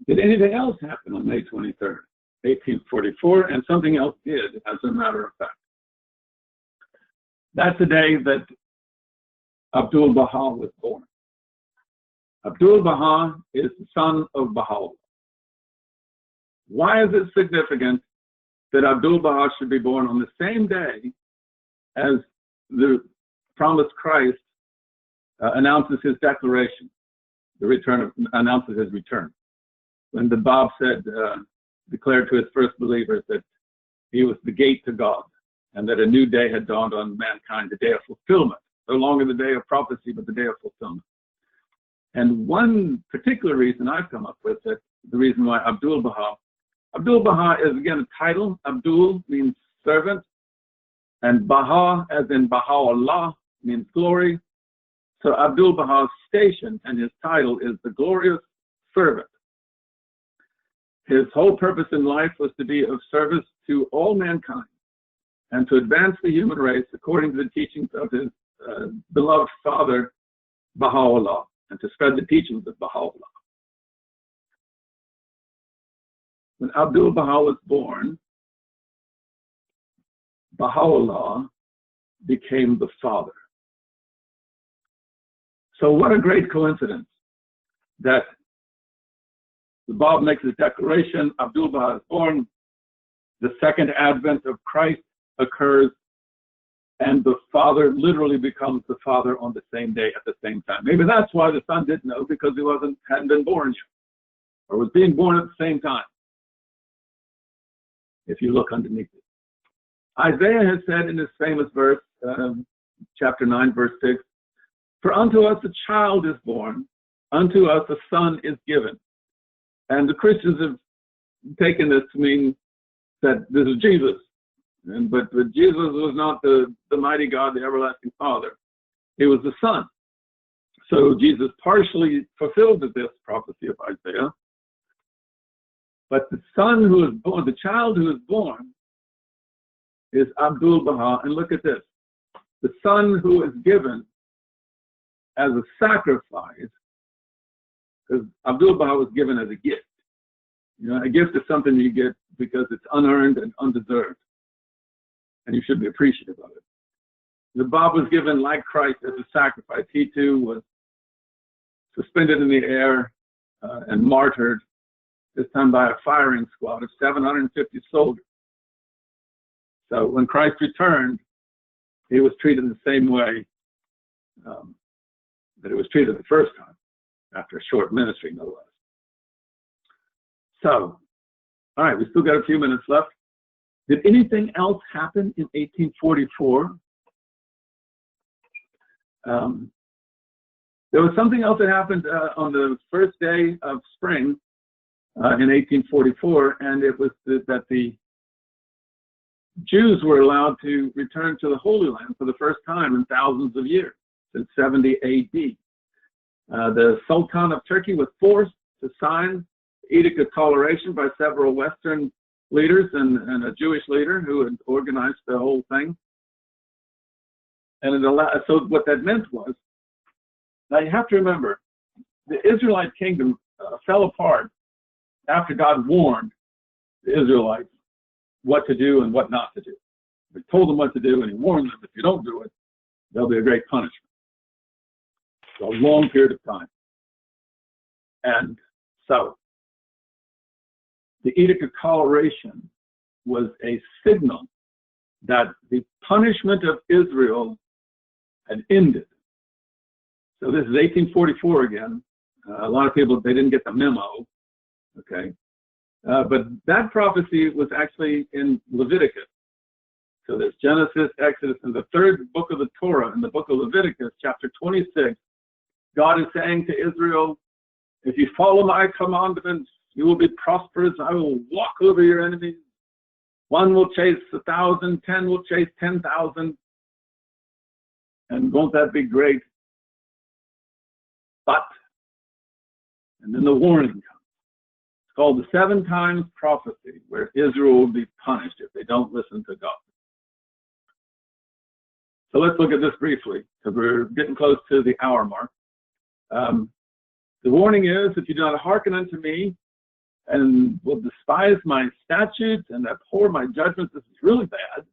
did anything else happen on May 23rd, 1844? And something else did, as a matter of fact. That's the day that Abdul-Baha was born. Abdul-Baha is the son of Baha'u'llah. Why is it significant that Abdul-Baha should be born on the same day as the promised Christ announces his declaration, announces his return? When the Bab said, declared to his first believers that he was the gate to God and that a new day had dawned on mankind, the day of fulfillment, no longer the day of prophecy, but the day of fulfillment. And one particular reason I've come up with, that the reason why Abdul-Baha is again a title. Abdul means servant, and Baha, as in Baha'u'llah, means glory. So Abdul-Baha's station and his title is the glorious servant. His whole purpose in life was to be of service to all mankind and to advance the human race according to the teachings of his beloved father, Baha'u'llah, and to spread the teachings of Baha'u'llah. When Abdul-Baha was born, Baha'u'llah became the father. So what a great coincidence that the Bab makes his declaration, Abdul-Baha is born, the second advent of Christ occurs, and the father literally becomes the father on the same day at the same time. Maybe that's why the son didn't know, because he hadn't been born yet, or was being born at the same time, if you look underneath it. Isaiah has said in his famous verse, chapter 9, verse 6, "For unto us a child is born, unto us a son is given." And the Christians have taken this to mean that this is Jesus. But Jesus was not the mighty God, the everlasting Father. He was the Son. So Jesus partially fulfilled this prophecy of Isaiah. But the son who is born, the child who is born, is Abdul-Baha. And look at this. The son who is given as a sacrifice, because Abdul-Baha was given as a gift. You know, a gift is something you get because it's unearned and undeserved, and you should be appreciative of it. The Bab was given, like Christ, as a sacrifice. He too was suspended in the air and martyred, this time by a firing squad of 750 soldiers. So when Christ returned, he was treated the same way that he was treated the first time, after a short ministry, no less. So, all right, we still got a few minutes left. Did anything else happen in 1844? There was something else that happened on the first day of spring in 1844, and it was that the Jews were allowed to return to the Holy Land for the first time in thousands of years, since 70 AD. The Sultan of Turkey was forced to sign the Edict of Toleration by several Western leaders and a Jewish leader who had organized the whole thing. And it allowed, so what that meant was, now you have to remember, the Israelite kingdom fell apart after God warned the Israelites what to do and what not to do. He told them what to do, and he warned them, if you don't do it, there'll be a great punishment. For a long period of time. And so, the Edict of Toleration was a signal that the punishment of Israel had ended. So this is 1844 again. A lot of people, they didn't get the memo, okay? But that prophecy was actually in Leviticus. So there's Genesis, Exodus, and the third book of the Torah, in the book of Leviticus, chapter 26, God is saying to Israel, if you follow my commandments, you will be prosperous. I will walk over your enemies. One will chase 1,000, 10 will chase 10,000. And won't that be great? But, and then the warning comes. It's called the 7 times prophecy, where Israel will be punished if they don't listen to God. So let's look at this briefly, because we're getting close to the hour mark. The warning is, if you do not hearken unto me, and will despise my statutes and abhor my judgments, this is really bad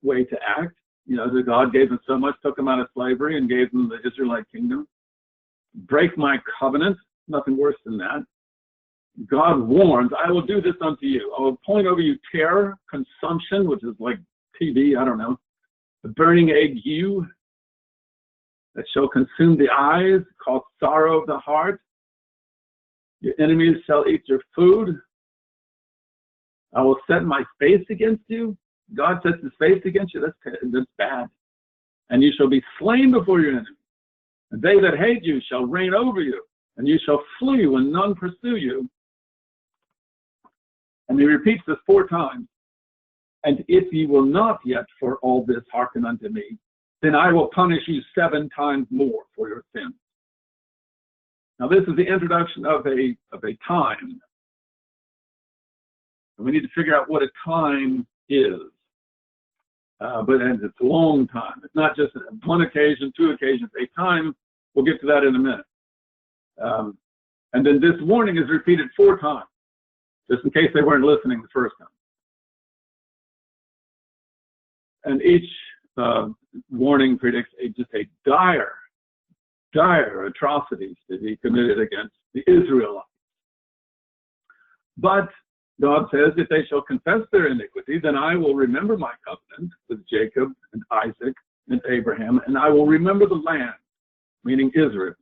way to act. You know, that God gave them so much, took them out of slavery and gave them the Israelite kingdom. Break my covenant, nothing worse than that. God warns, I will do this unto you. I will appoint over you terror, consumption, which is like TB, I don't know, the burning ague that shall consume the eyes, cause sorrow of the heart. Your enemies shall eat your food. I will set my face against you. God sets his face against you. That's bad. And you shall be slain before your enemies. And they that hate you shall reign over you. And you shall flee when none pursue you. And he repeats this 4 times. And if ye will not yet for all this hearken unto me, then I will punish you 7 times more for your sins. Now this is the introduction of a time. And we need to figure out what a time is. But it's a long time. It's not just 1 occasion, 2 occasions, a time. We'll get to that in a minute. And then this warning is repeated 4 times, just in case they weren't listening the first time. And each warning predicts just a dire atrocities to be committed against the Israelites. But God says, if they shall confess their iniquity, then I will remember my covenant with Jacob and Isaac and Abraham, and I will remember the land, meaning Israel.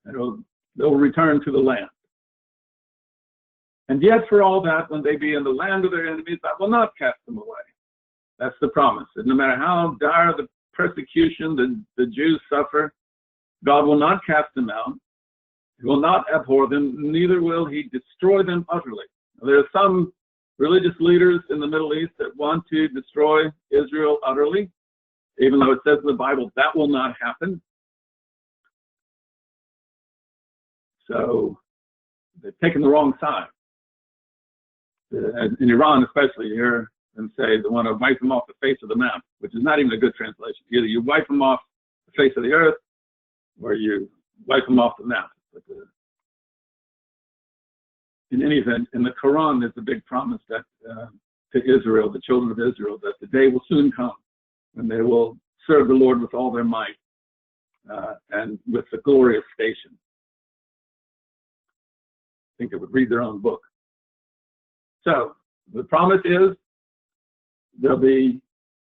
And they'll return to the land. And yet for all that, when they be in the land of their enemies, I will not cast them away. That's the promise. And no matter how dire the persecution the Jews suffer, God will not cast them out. He will not abhor them, neither will he destroy them utterly. There are some religious leaders in the Middle East that want to destroy Israel utterly, even though it says in the Bible that will not happen. So they've taken the wrong side. In Iran especially, you hear them say they want to wipe them off the face of the map, which is not even a good translation. Either you wipe them off the face of the earth, or you wipe them off the map. But in any event, in the Quran, there's a big promise that to Israel, the children of Israel, that the day will soon come when they will serve the Lord with all their might and with the glorious station. I think they would read their own book. So the promise is they'll be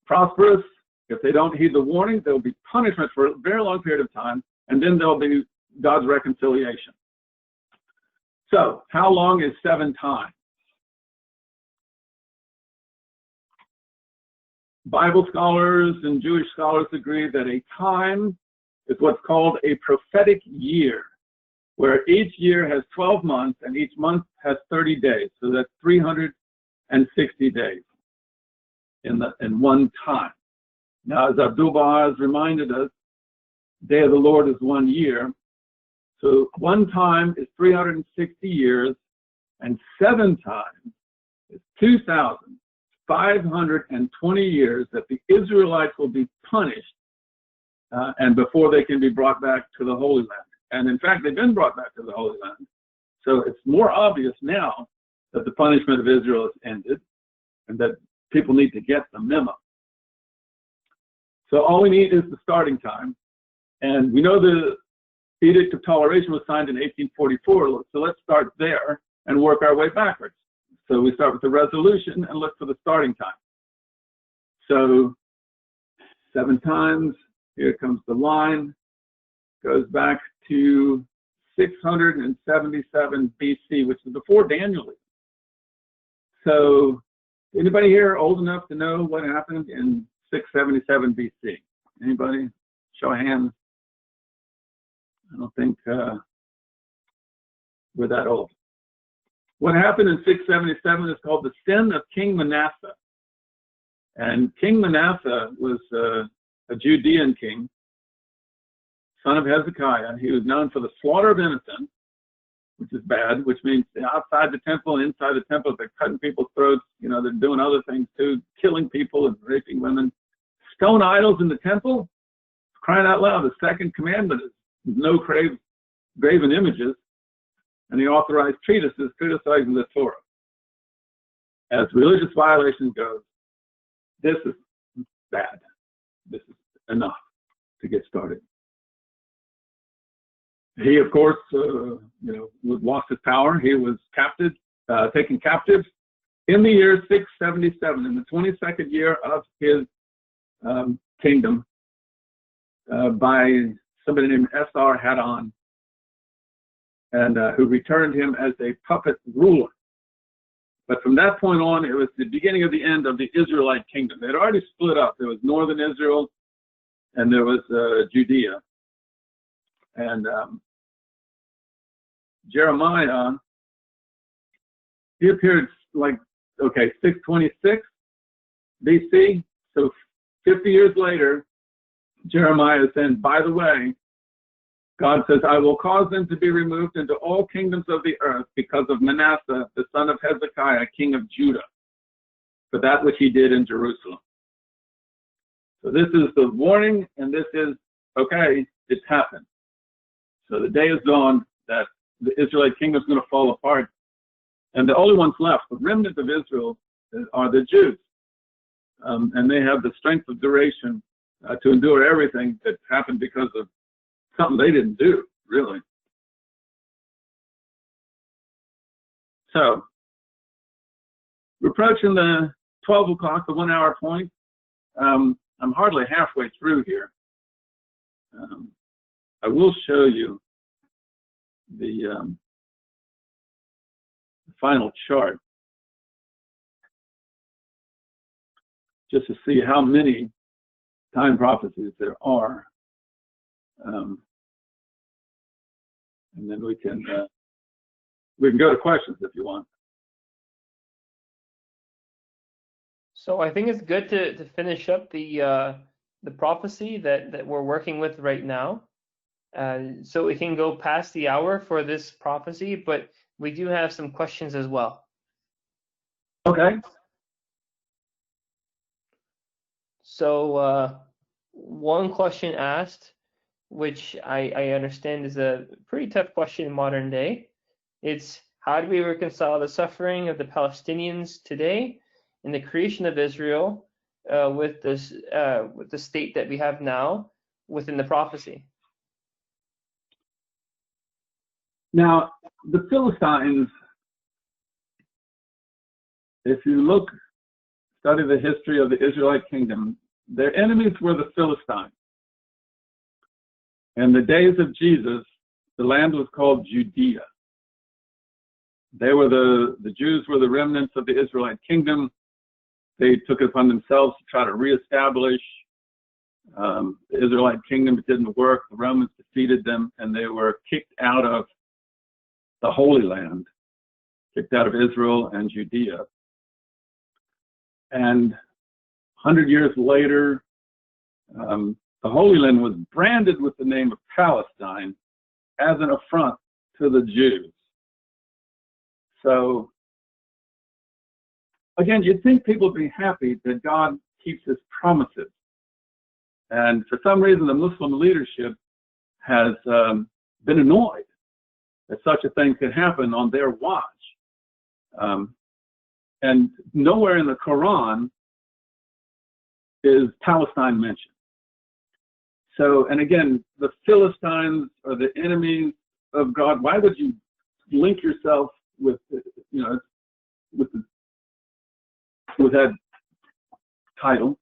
prosperous. If they don't heed the warning, there'll be punishment for a very long period of time, and then there'll be God's reconciliation. So, how long is 7 times? Bible scholars and Jewish scholars agree that a time is what's called a prophetic year, where each year has 12 months and each month has 30 days. So that's 360 days in one time. Now, as Abdul-Baha has reminded us, Day of the Lord is 1 year. So 1 time is 360 years, and 7 times is 2,520 years that the Israelites will be punished, and before they can be brought back to the Holy Land. And in fact, they've been brought back to the Holy Land. So it's more obvious now that the punishment of Israel has ended, and that people need to get the memo. So all we need is the starting time. And we know the Edict of Toleration was signed in 1844, so let's start there and work our way backwards. So we start with the resolution and look for the starting time. So 7 times, here comes the line, goes back to 677 BC, which is before Daniel. So anybody here old enough to know what happened in 677 BC? Anybody? Show of hands. I don't think we're that old. What happened in 677 is called the sin of King Manasseh. And King Manasseh was a Judean king, son of Hezekiah. He was known for the slaughter of innocents, which is bad, which means outside the temple and inside the temple, they're cutting people's throats. You know, they're doing other things too, killing people and raping women. Stone idols in the temple, crying out loud. The second commandment is no graven images. And he authorized treatises criticizing the Torah. As religious violations goes, this is bad. This is enough to get started. He, of course, lost his power. He was taken captive in the year 677, in the 22nd year of his kingdom, by somebody named Esar-Haddon, and who returned him as a puppet ruler. But from that point on, it was the beginning of the end of the Israelite kingdom. They had already split up. There was northern Israel, and there was Judea. And Jeremiah, he appeared 626 BC. So 50 years later, Jeremiah is saying, by the way, God says, I will cause them to be removed into all kingdoms of the earth because of Manasseh, the son of Hezekiah, king of Judah, for that which he did in Jerusalem. So this is the warning, and this is, okay, it's happened. So the day is dawned that the Israelite kingdom is going to fall apart. And the only ones left, the remnant of Israel, are the Jews. And they have the strength of duration to endure everything that happened because of something they didn't do, really. So we're approaching the 12 o'clock, the 1 hour point. I'm hardly halfway through here. I will show you the final chart just to see how many time prophecies there are. And then we can go to questions if you want.
So I think it's good to finish up the prophecy that we're working with right now. So we can go past the hour for this prophecy, but we do have some questions as well.
Okay.
So one question asked, which I understand is a pretty tough question in modern day. It's, how do we reconcile the suffering of the Palestinians today and the creation of Israel with the state that we have now within the prophecy?
Now, the Philistines, if you study the history of the Israelite kingdom, their enemies were the Philistines. In the days of Jesus, the land was called Judea. They were the Jews were the remnants of the Israelite kingdom. They took it upon themselves to try to reestablish the Israelite kingdom. It didn't work. The Romans defeated them, and they were kicked out of the Holy Land, kicked out of Israel and Judea. And 100 years later, the Holy Land was branded with the name of Palestine as an affront to the Jews. So, again, you'd think people would be happy that God keeps his promises. And for some reason, the Muslim leadership has been annoyed that such a thing could happen on their watch. And nowhere in the Quran is Palestine mentioned. So, and again, the Philistines are the enemies of God. Why would you link yourself with, with that title.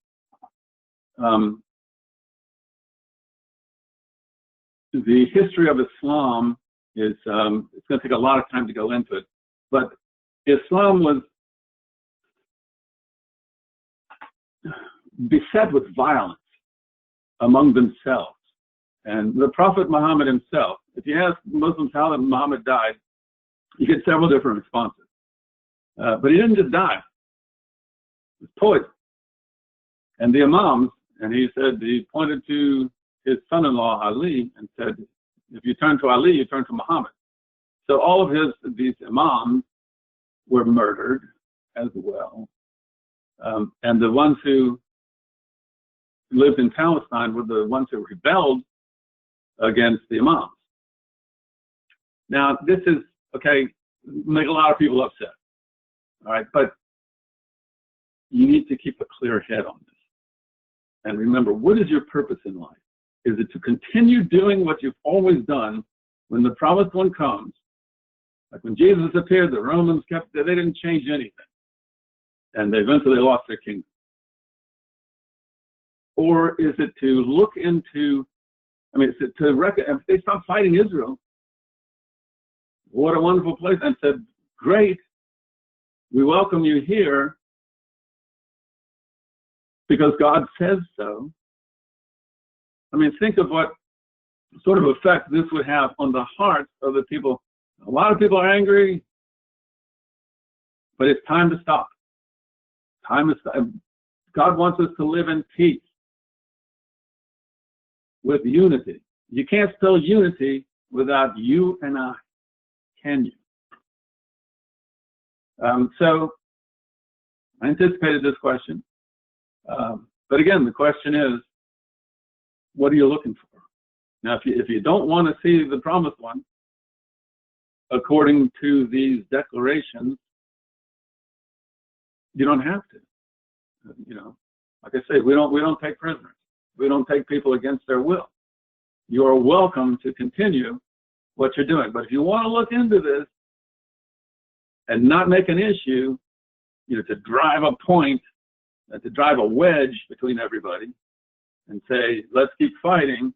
The history of Islam is, it's going to take a lot of time to go into it, but Islam was beset with violence among themselves. And the Prophet Muhammad himself, if you ask Muslims how Muhammad died, you get several different responses. But he didn't just die. It was poison. And the Imams, and he said, he pointed to his son-in-law Ali and said, if you turn to Ali, you turn to Muhammad. So all of these Imams were murdered as well. And the ones who lived in Palestine were the ones who rebelled against the Imams. Now, this is, okay, make a lot of people upset. All right, but you need to keep a clear head on this. And remember, what is your purpose in life? Is it to continue doing what you've always done when the promised one comes? Like when Jesus appeared, the Romans they didn't change anything. And they eventually lost their kingdom. Or is it to look into, if they stopped fighting Israel, what a wonderful place, and said, great, we welcome you here because God says so. I mean, think of what sort of effect this would have on the hearts of the people. A lot of people are angry, but it's time to stop. God wants us to live in peace with unity. You can't spell unity without you and I, can you? So I anticipated this question. But again, the question is, what are you looking for? Now, if you don't want to see the promised one, according to these declarations, you don't have to. Like I say, we don't take prisoners. We don't take people against their will. You are welcome to continue what you're doing. But if you want to look into this and not make an issue, to drive a point, to drive a wedge between everybody and say, let's keep fighting,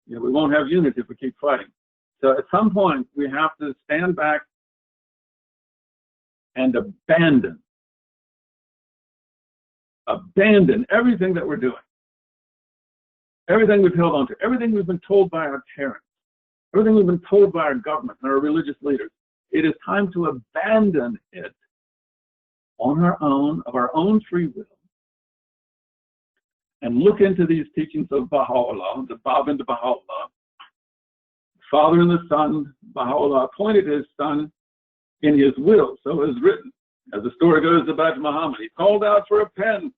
we won't have unity if we keep fighting. So at some point, we have to stand back and abandon everything that we're doing, everything we've held on to, everything we've been told by our parents, everything we've been told by our government and our religious leaders. It is time to abandon it on our own, of our own free will, and look into these teachings of Baha'u'llah, the Bab into Baha'u'llah. The Father and the Son, Baha'u'llah appointed his Son in his will, so it is written. As the story goes about Muhammad, he called out for a pen,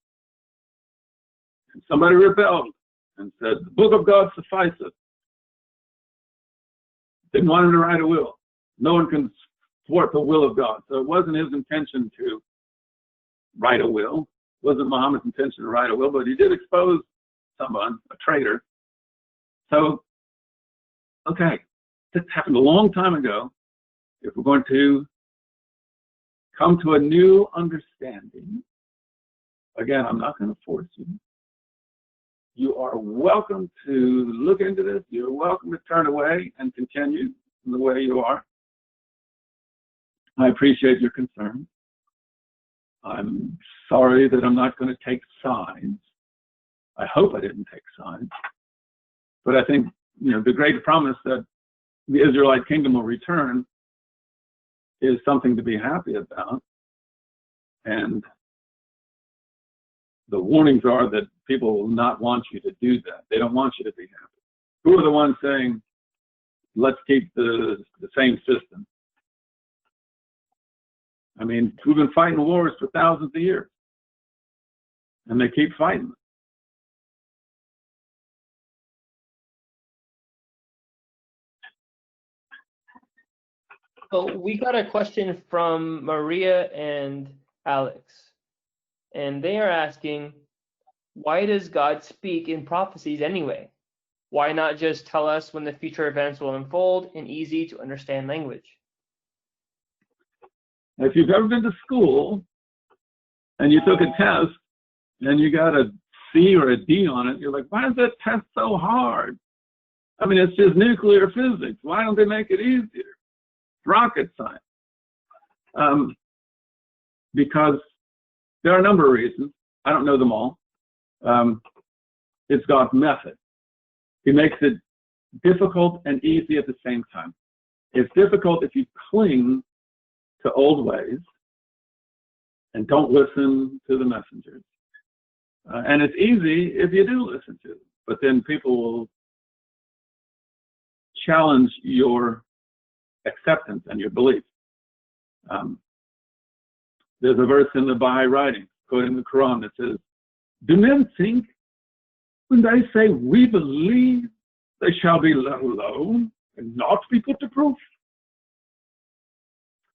and somebody rebelled and said, the book of God sufficeth. Didn't want him to write a will. No one can thwart the will of God. So it wasn't his intention to write a will. It wasn't Muhammad's intention to write a will, but he did expose someone, a traitor. So, okay, this happened a long time ago. If we're going to come to a new understanding, again, I'm not going to force you. You are welcome to look into this. You're welcome to turn away and continue in the way you are. I appreciate your concern. I'm sorry that I'm not going to take sides. I hope I didn't take sides. But I think, the great promise that the Israelite kingdom will return is something to be happy about. And the warnings are that people will not want you to do that. They don't want you to be happy. Who are the ones saying, let's keep the same system? I mean, we've been fighting wars for thousands of years, and they keep fighting.
So we got a question from Maria and Alex, and they are asking, why does God speak in prophecies anyway? Why not just tell us when the future events will unfold in easy to understand language?
If you've ever been to school and you took a test and you got a C or a D on it, you're like, why is that test so hard? I mean, it's just nuclear physics. Why don't they make it easier? Rocket science. Because there are a number of reasons. I don't know them all. It's God's method. He makes it difficult and easy at the same time. It's difficult if you cling to old ways and don't listen to the messengers. And it's easy if you do listen to them. But then people will challenge your acceptance and your belief. There's a verse in the Bahá'í writing, quoting the Quran, that says, do men think when they say we believe they shall be let alone and not be put to proof?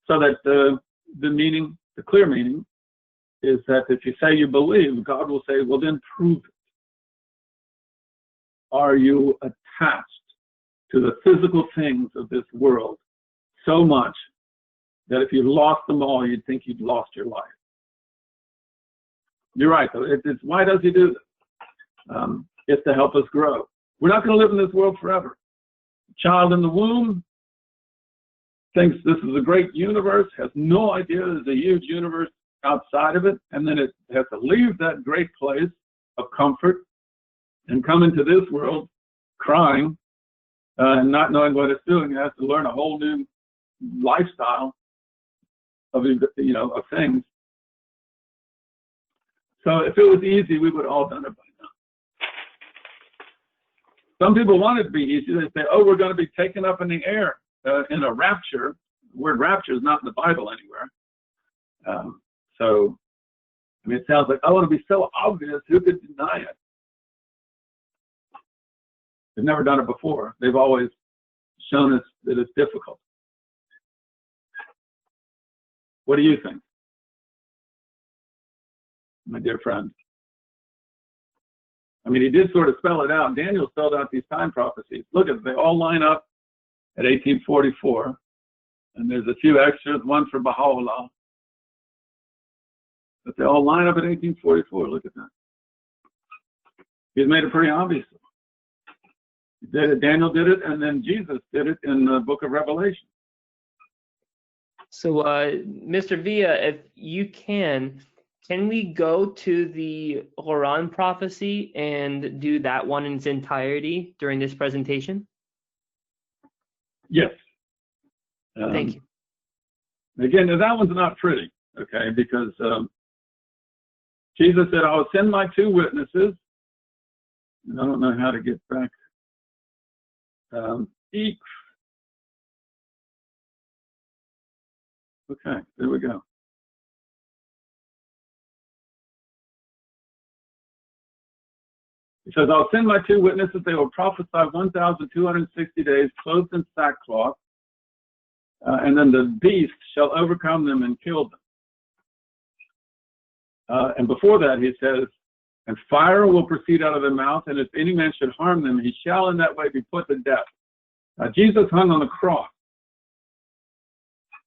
So that the meaning, the clear meaning, is that if you say you believe, God will say, well, then prove it. Are you attached to the physical things of this world so much that if you lost them all, you'd think you'd lost your life? You're right, though. It's why does he do this? It's to help us grow. We're not going to live in this world forever. Child in the womb thinks this is a great universe, has no idea there's a huge universe outside of it, and then it has to leave that great place of comfort and come into this world crying and not knowing what it's doing. It has to learn a whole new lifestyle of things. So if it was easy, we would have all done it by now. Some people want it to be easy. They say, oh, we're going to be taken up in the air in a rapture. The word rapture is not in the Bible anywhere. So, I mean, it sounds like, I want to be so obvious, who could deny it? They've never done it before. They've always shown us that it's difficult. What do you think, my dear friend? I mean, he did sort of spell it out. Daniel spelled out these time prophecies. Look at it. They all line up at 1844. And there's a few extras, one for Baha'u'llah. But they all line up at 1844. Look at that. He's made it pretty obvious. He did it, Daniel did it, and then Jesus did it in the book of Revelation.
So, Mr. Villa, if you can we go to the Quran prophecy and do that one in its entirety during this presentation?
Yes.
Thank you.
Again, that one's not pretty, okay, because Jesus said, I will send my two witnesses. And I don't know how to get back. Okay, there we go. He says, I'll send my two witnesses. They will prophesy 1,260 days, clothed in sackcloth. And then the beast shall overcome them and kill them. And before that, he says, and fire will proceed out of their mouth, and if any man should harm them, he shall in that way be put to death. Jesus hung on the cross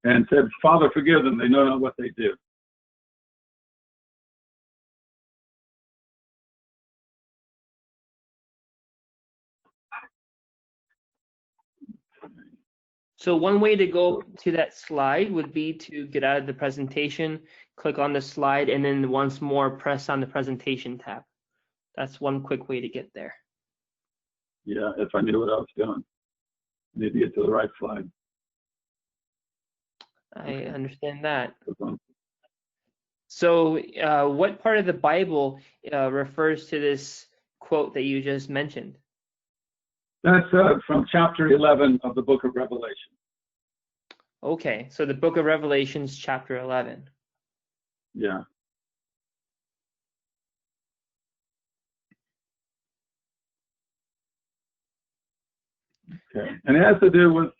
and said, Father, forgive them. They know not what they do.
So one way to go to that slide would be to get out of the presentation, click on the slide, and then once more press on the presentation tab. That's one quick way to get there.
Yeah, if I knew what I was doing. I need to get to the right slide.
I understand that. So what part of the Bible refers to this quote that you just mentioned?
That's from chapter 11 of the book of Revelation.
Okay, so the book of Revelations, chapter 11.
Yeah. Okay, and it has to do with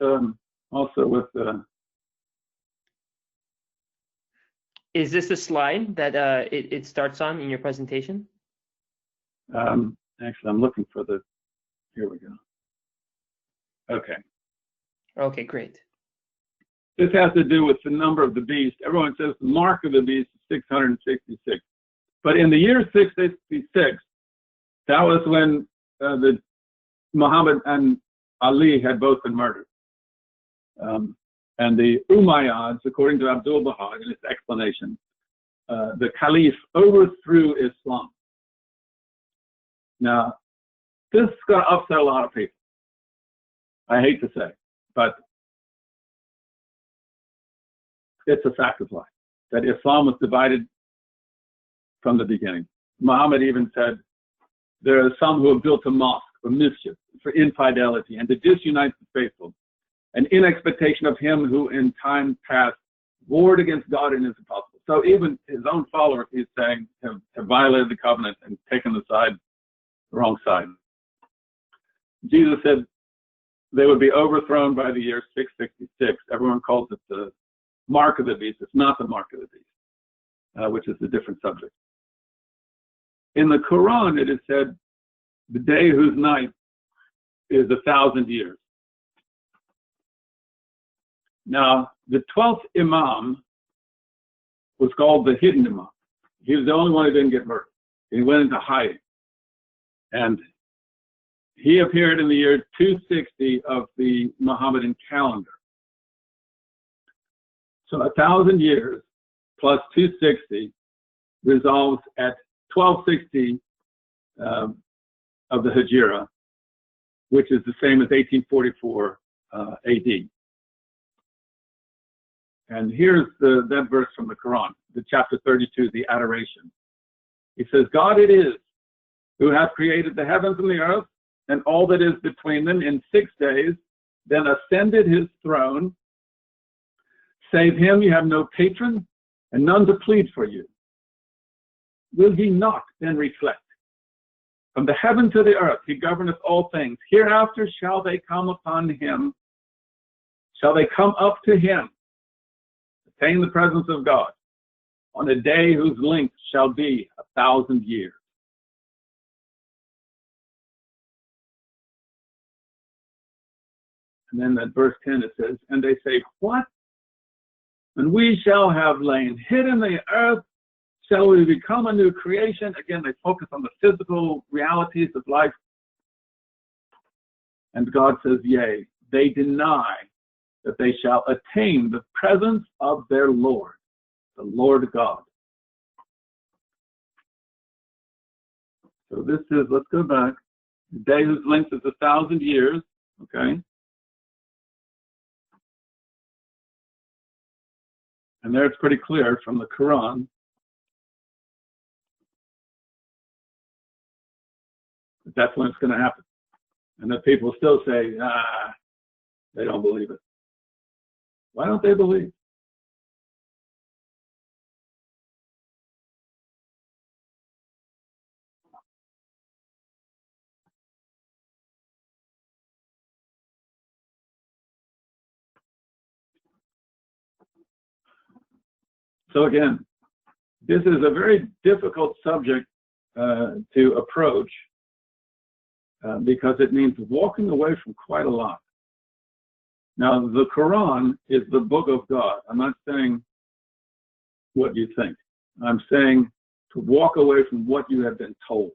also with.
Is this the slide that it starts on in your presentation?
Actually, I'm looking for the. Here we go. Okay.
Okay, great.
This has to do with the number of the beast. Everyone says the mark of the beast is 666. But in the year 666, that was when the Muhammad and Ali had both been murdered. And the Umayyads, according to Abdul Baha in his explanation, the Caliph overthrew Islam. Now, this is going to upset a lot of people. I hate to say, but it's a fact of life that Islam was divided from the beginning. Muhammad even said, there are some who have built a mosque for mischief, for infidelity, and to disunite the faithful, and in expectation of him who in time past warred against God and his apostles. So even his own followers, he's saying, have violated the covenant and taken the wrong side. Jesus said they would be overthrown by the year 666. Everyone calls it the mark of the beast. It's not the mark of the beast, which is a different subject. In the Quran, it is said, the day whose night is 1,000 years. Now, the 12th Imam was called the hidden Imam. He was the only one who didn't get murdered. He went into hiding. And he appeared in the year 260 of the Mohammedan calendar. So 1,000 years plus 260 resolves at 1260 of the Hijra, which is the same as 1844 AD. And here's that verse from the Quran, the chapter 32, the adoration. He says, God it is who hath created the heavens and the earth and all that is between them in 6 days, then ascended his throne. Save him, you have no patron and none to plead for you. Will he not then reflect? From the heaven to the earth, he governeth all things. Hereafter shall they come upon him, shall they come up to him, attain the presence of God, on a day whose length shall be 1,000 years. And then that verse 10, it says, and they say, what? And we shall have lain hid in the earth, shall we become a new creation? Again, they focus on the physical realities of life. And God says, yea, they deny that they shall attain the presence of their Lord, the Lord God. So this is, let's go back, the day whose length is 1,000 years, okay? And there it's pretty clear from the Quran that that's when it's going to happen. And that people still say, they don't believe it. Why don't they believe? So again, this is a very difficult subject to approach because it means walking away from quite a lot. Now, the Quran is the book of God. I'm not saying what you think. I'm saying to walk away from what you have been told,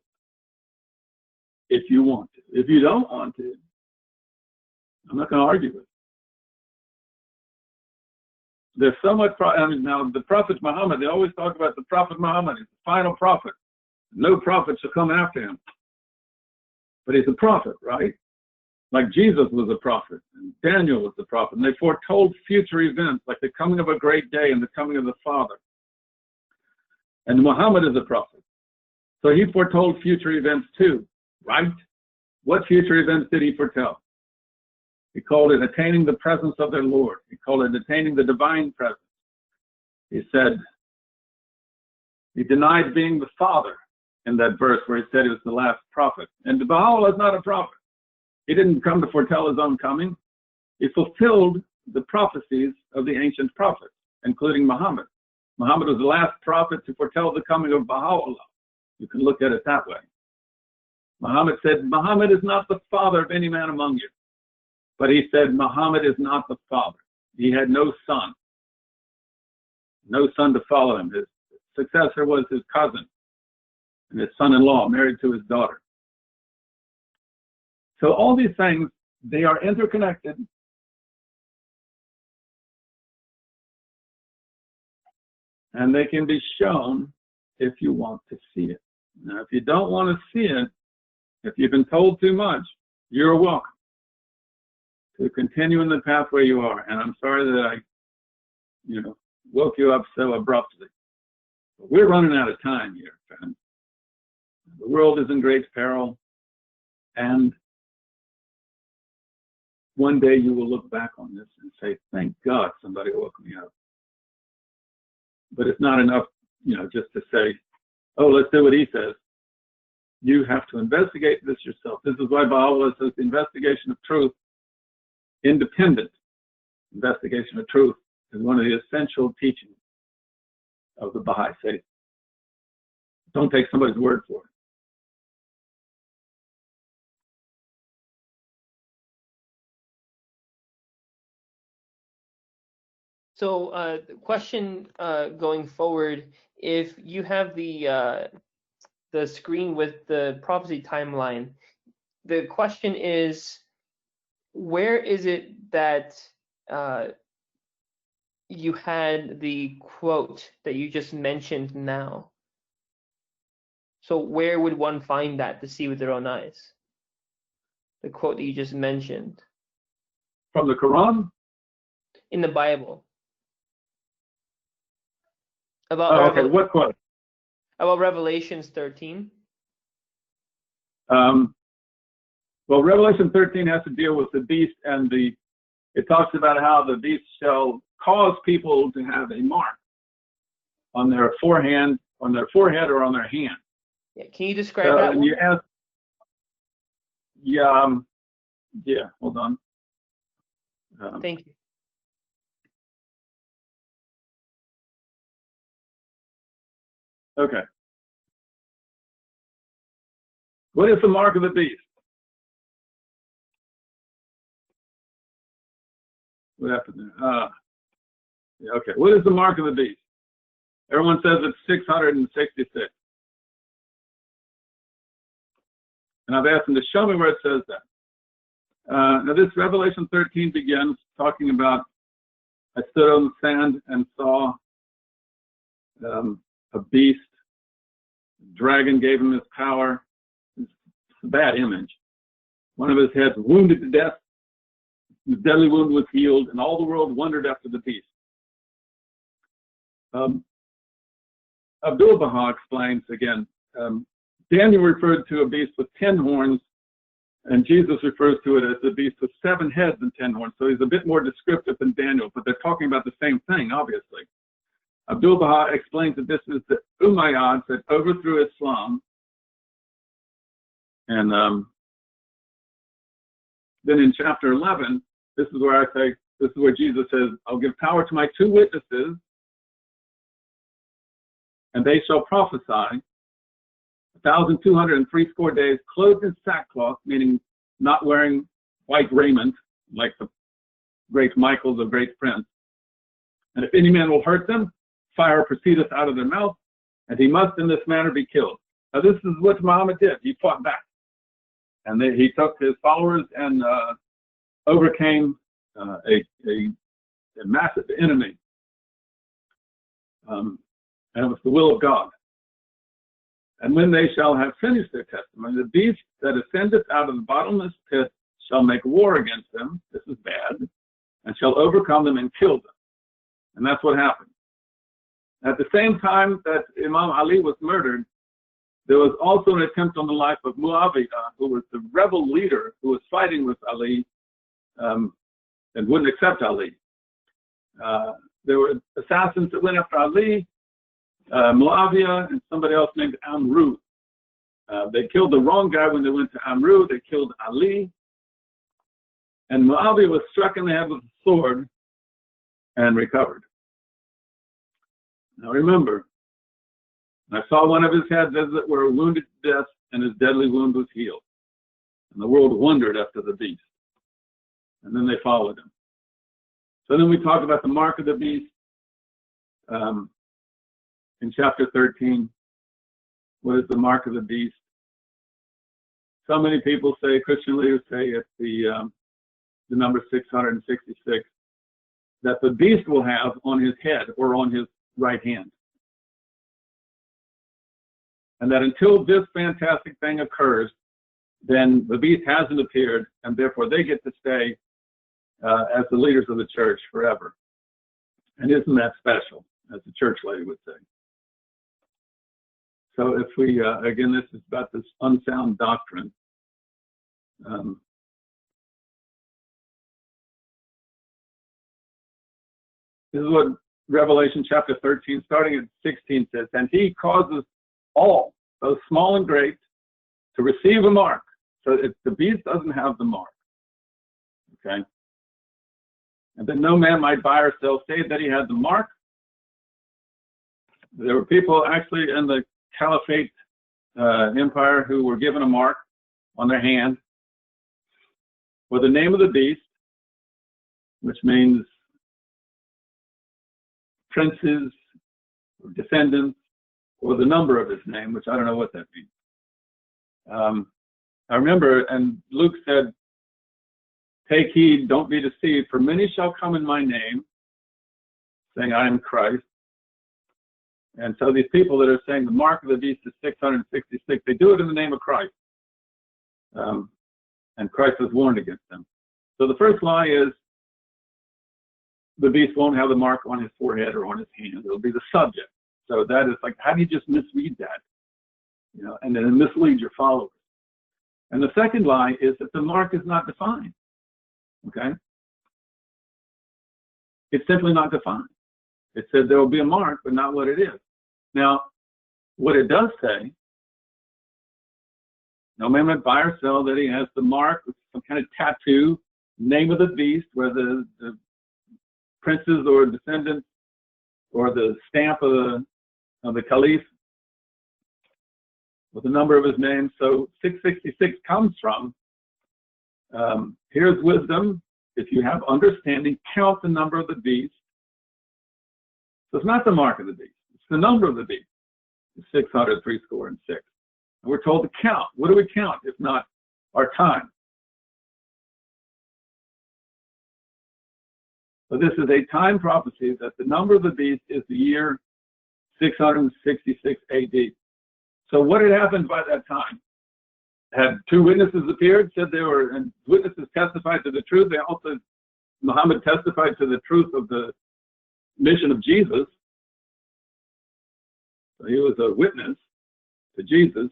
if you want to. If you don't want to, I'm not going to argue with it. There's so much, now the Prophet Muhammad, they always talk about the Prophet Muhammad, he's the final prophet. No prophet shall come after him. But he's a prophet, right? Like Jesus was a prophet, and Daniel was a prophet, and they foretold future events, like the coming of a great day and the coming of the Father. And Muhammad is a prophet. So he foretold future events too, right? What future events did he foretell? He called it attaining the presence of their Lord. He called it attaining the divine presence. He said, he denied being the Father in that verse where he said he was the last prophet. And Baha'u'llah is not a prophet. He didn't come to foretell his own coming. He fulfilled the prophecies of the ancient prophets, including Muhammad. Muhammad was the last prophet to foretell the coming of Baha'u'llah. You can look at it that way. Muhammad said, Muhammad is not the father of any man among you. But he said, Muhammad is not the father. he had no son to follow him. His successor was his cousin and his son-in-law, married to his daughter. So all these things, they are interconnected. And they can be shown if you want to see it. Now, if you don't want to see it, if you've been told too much, you're welcome to continue in the path where you are. And I'm sorry that I, woke you up so abruptly. But we're running out of time here, friends. The world is in great peril, and one day you will look back on this and say, thank God somebody woke me up. But it's not enough, just to say, oh, let's do what he says. You have to investigate this yourself. This is why Baha'u'llah says the investigation of truth, independent investigation of truth, is one of the essential teachings of the Baha'i Faith. Don't take somebody's word for it.
So the question going forward, if you have the screen with the prophecy timeline, the question is, where is it that you had the quote that you just mentioned now? So where would one find that to see with their own eyes? The quote that you just mentioned.
From the Quran?
In the Bible. About
okay. What quote?
About Revelations 13.
Well, Revelation 13 has to deal with the beast, and it talks about how the beast shall cause people to have a mark on their forehead, or on their hand.
Yeah. Can you describe that one?
You ask, yeah, hold on.
Thank you.
Okay. What is the mark of the beast? What happened there? Okay. What is the mark of the beast? Everyone says it's 666. And I've asked them to show me where it says that. Now this Revelation 13 begins talking about, I stood on the sand and saw a beast. The dragon gave him his power. It's a bad image. One of his heads wounded to death. His deadly wound was healed, and all the world wondered after the beast. Abdul Baha explains again, Daniel referred to a beast with 10 horns, and Jesus refers to it as the beast with 7 heads and 10 horns. So he's a bit more descriptive than Daniel, but they're talking about the same thing, obviously. Abdul Baha explains that this is the Umayyads that overthrew Islam. And then in chapter 11, this is where this is where Jesus says, I'll give power to my 2 witnesses, and they shall prophesy 1,260 days, clothed in sackcloth, meaning not wearing white raiment, like the great Michael, the great prince. And if any man will hurt them, fire proceedeth out of their mouth, and he must in this manner be killed. Now this is what Muhammad did. He fought back. And he took his followers and overcame a massive enemy. And it was the will of God. And when they shall have finished their testimony, the beast that ascendeth out of the bottomless pit shall make war against them. This is bad. And shall overcome them and kill them. And that's what happened. At the same time that Imam Ali was murdered, there was also an attempt on the life of Muawiyah, who was the rebel leader who was fighting with Ali and wouldn't accept Ali. There were assassins that went after Ali, Muawiyah, and somebody else named Amru. They killed the wrong guy when they went to Amru. They killed Ali. And Muawiyah was struck in the head with a sword and recovered. Now remember, I saw one of his heads as it were wounded to death, and his deadly wound was healed. And the world wondered after the beast. And then they followed him. So then we talk about the mark of the beast in chapter 13. What is the mark of the beast? So many people say, Christian leaders say it's the number 666 that the beast will have on his head or on his right hand. And that until this fantastic thing occurs, then the beast hasn't appeared, and therefore they get to stay as the leaders of the church forever. And isn't that special, as the church lady would say? So if we, again, this is about this unsound doctrine. This is what Revelation chapter 13, starting at 16 says, and he causes all, both small and great, to receive a mark. So the beast doesn't have the mark. Okay? And that no man might buy or sell, save that he had the mark. There were people actually in the Caliphate empire who were given a mark on their hand with the name of the beast, which means princes, or descendants, or the number of his name, which I don't know what that means. I remember, and Luke said, take heed, don't be deceived, for many shall come in my name, saying, I am Christ. And so these people that are saying the mark of the beast is 666, they do it in the name of Christ. And Christ has warned against them. So the first lie is the beast won't have the mark on his forehead or on his hand. It'll be the subject. So that is like, how do you just misread that? You know, and then mislead your followers. And the second lie is that the mark is not defined. Okay? It's simply not defined. It said there will be a mark, but not what it is. Now, what it does say, no man may buy or sell that he has the mark, some kind of tattoo, name of the beast, where the princes or descendants or the stamp of the caliph with the number of his name. So 666 comes from, here's wisdom. If you have understanding, count the number of the beast. So it's not the mark of the beast. It's the number of the beast. It's 666. And we're told to count. What do we count if not our time? So this is a time prophecy that the number of the beast is the year 666 AD. So what had happened by that time? Had two witnesses appeared, said they were, and witnesses testified to the truth. They also, Muhammad testified to the truth of the mission of Jesus. So he was a witness to Jesus.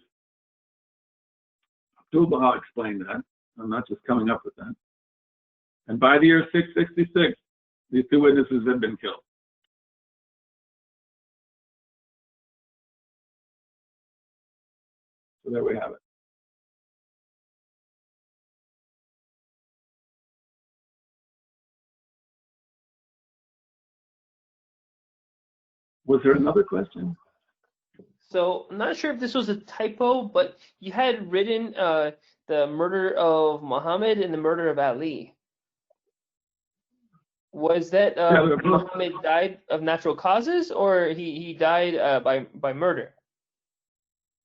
Bahá'í explained that. I'm not just coming up with that. And by the year 666, these two witnesses had been killed. So there we have it. Was there another question?
So I'm not sure if this was a typo, but you had written the murder of Muhammad and the murder of Ali. Was that Muhammad died of natural causes, or he died by murder?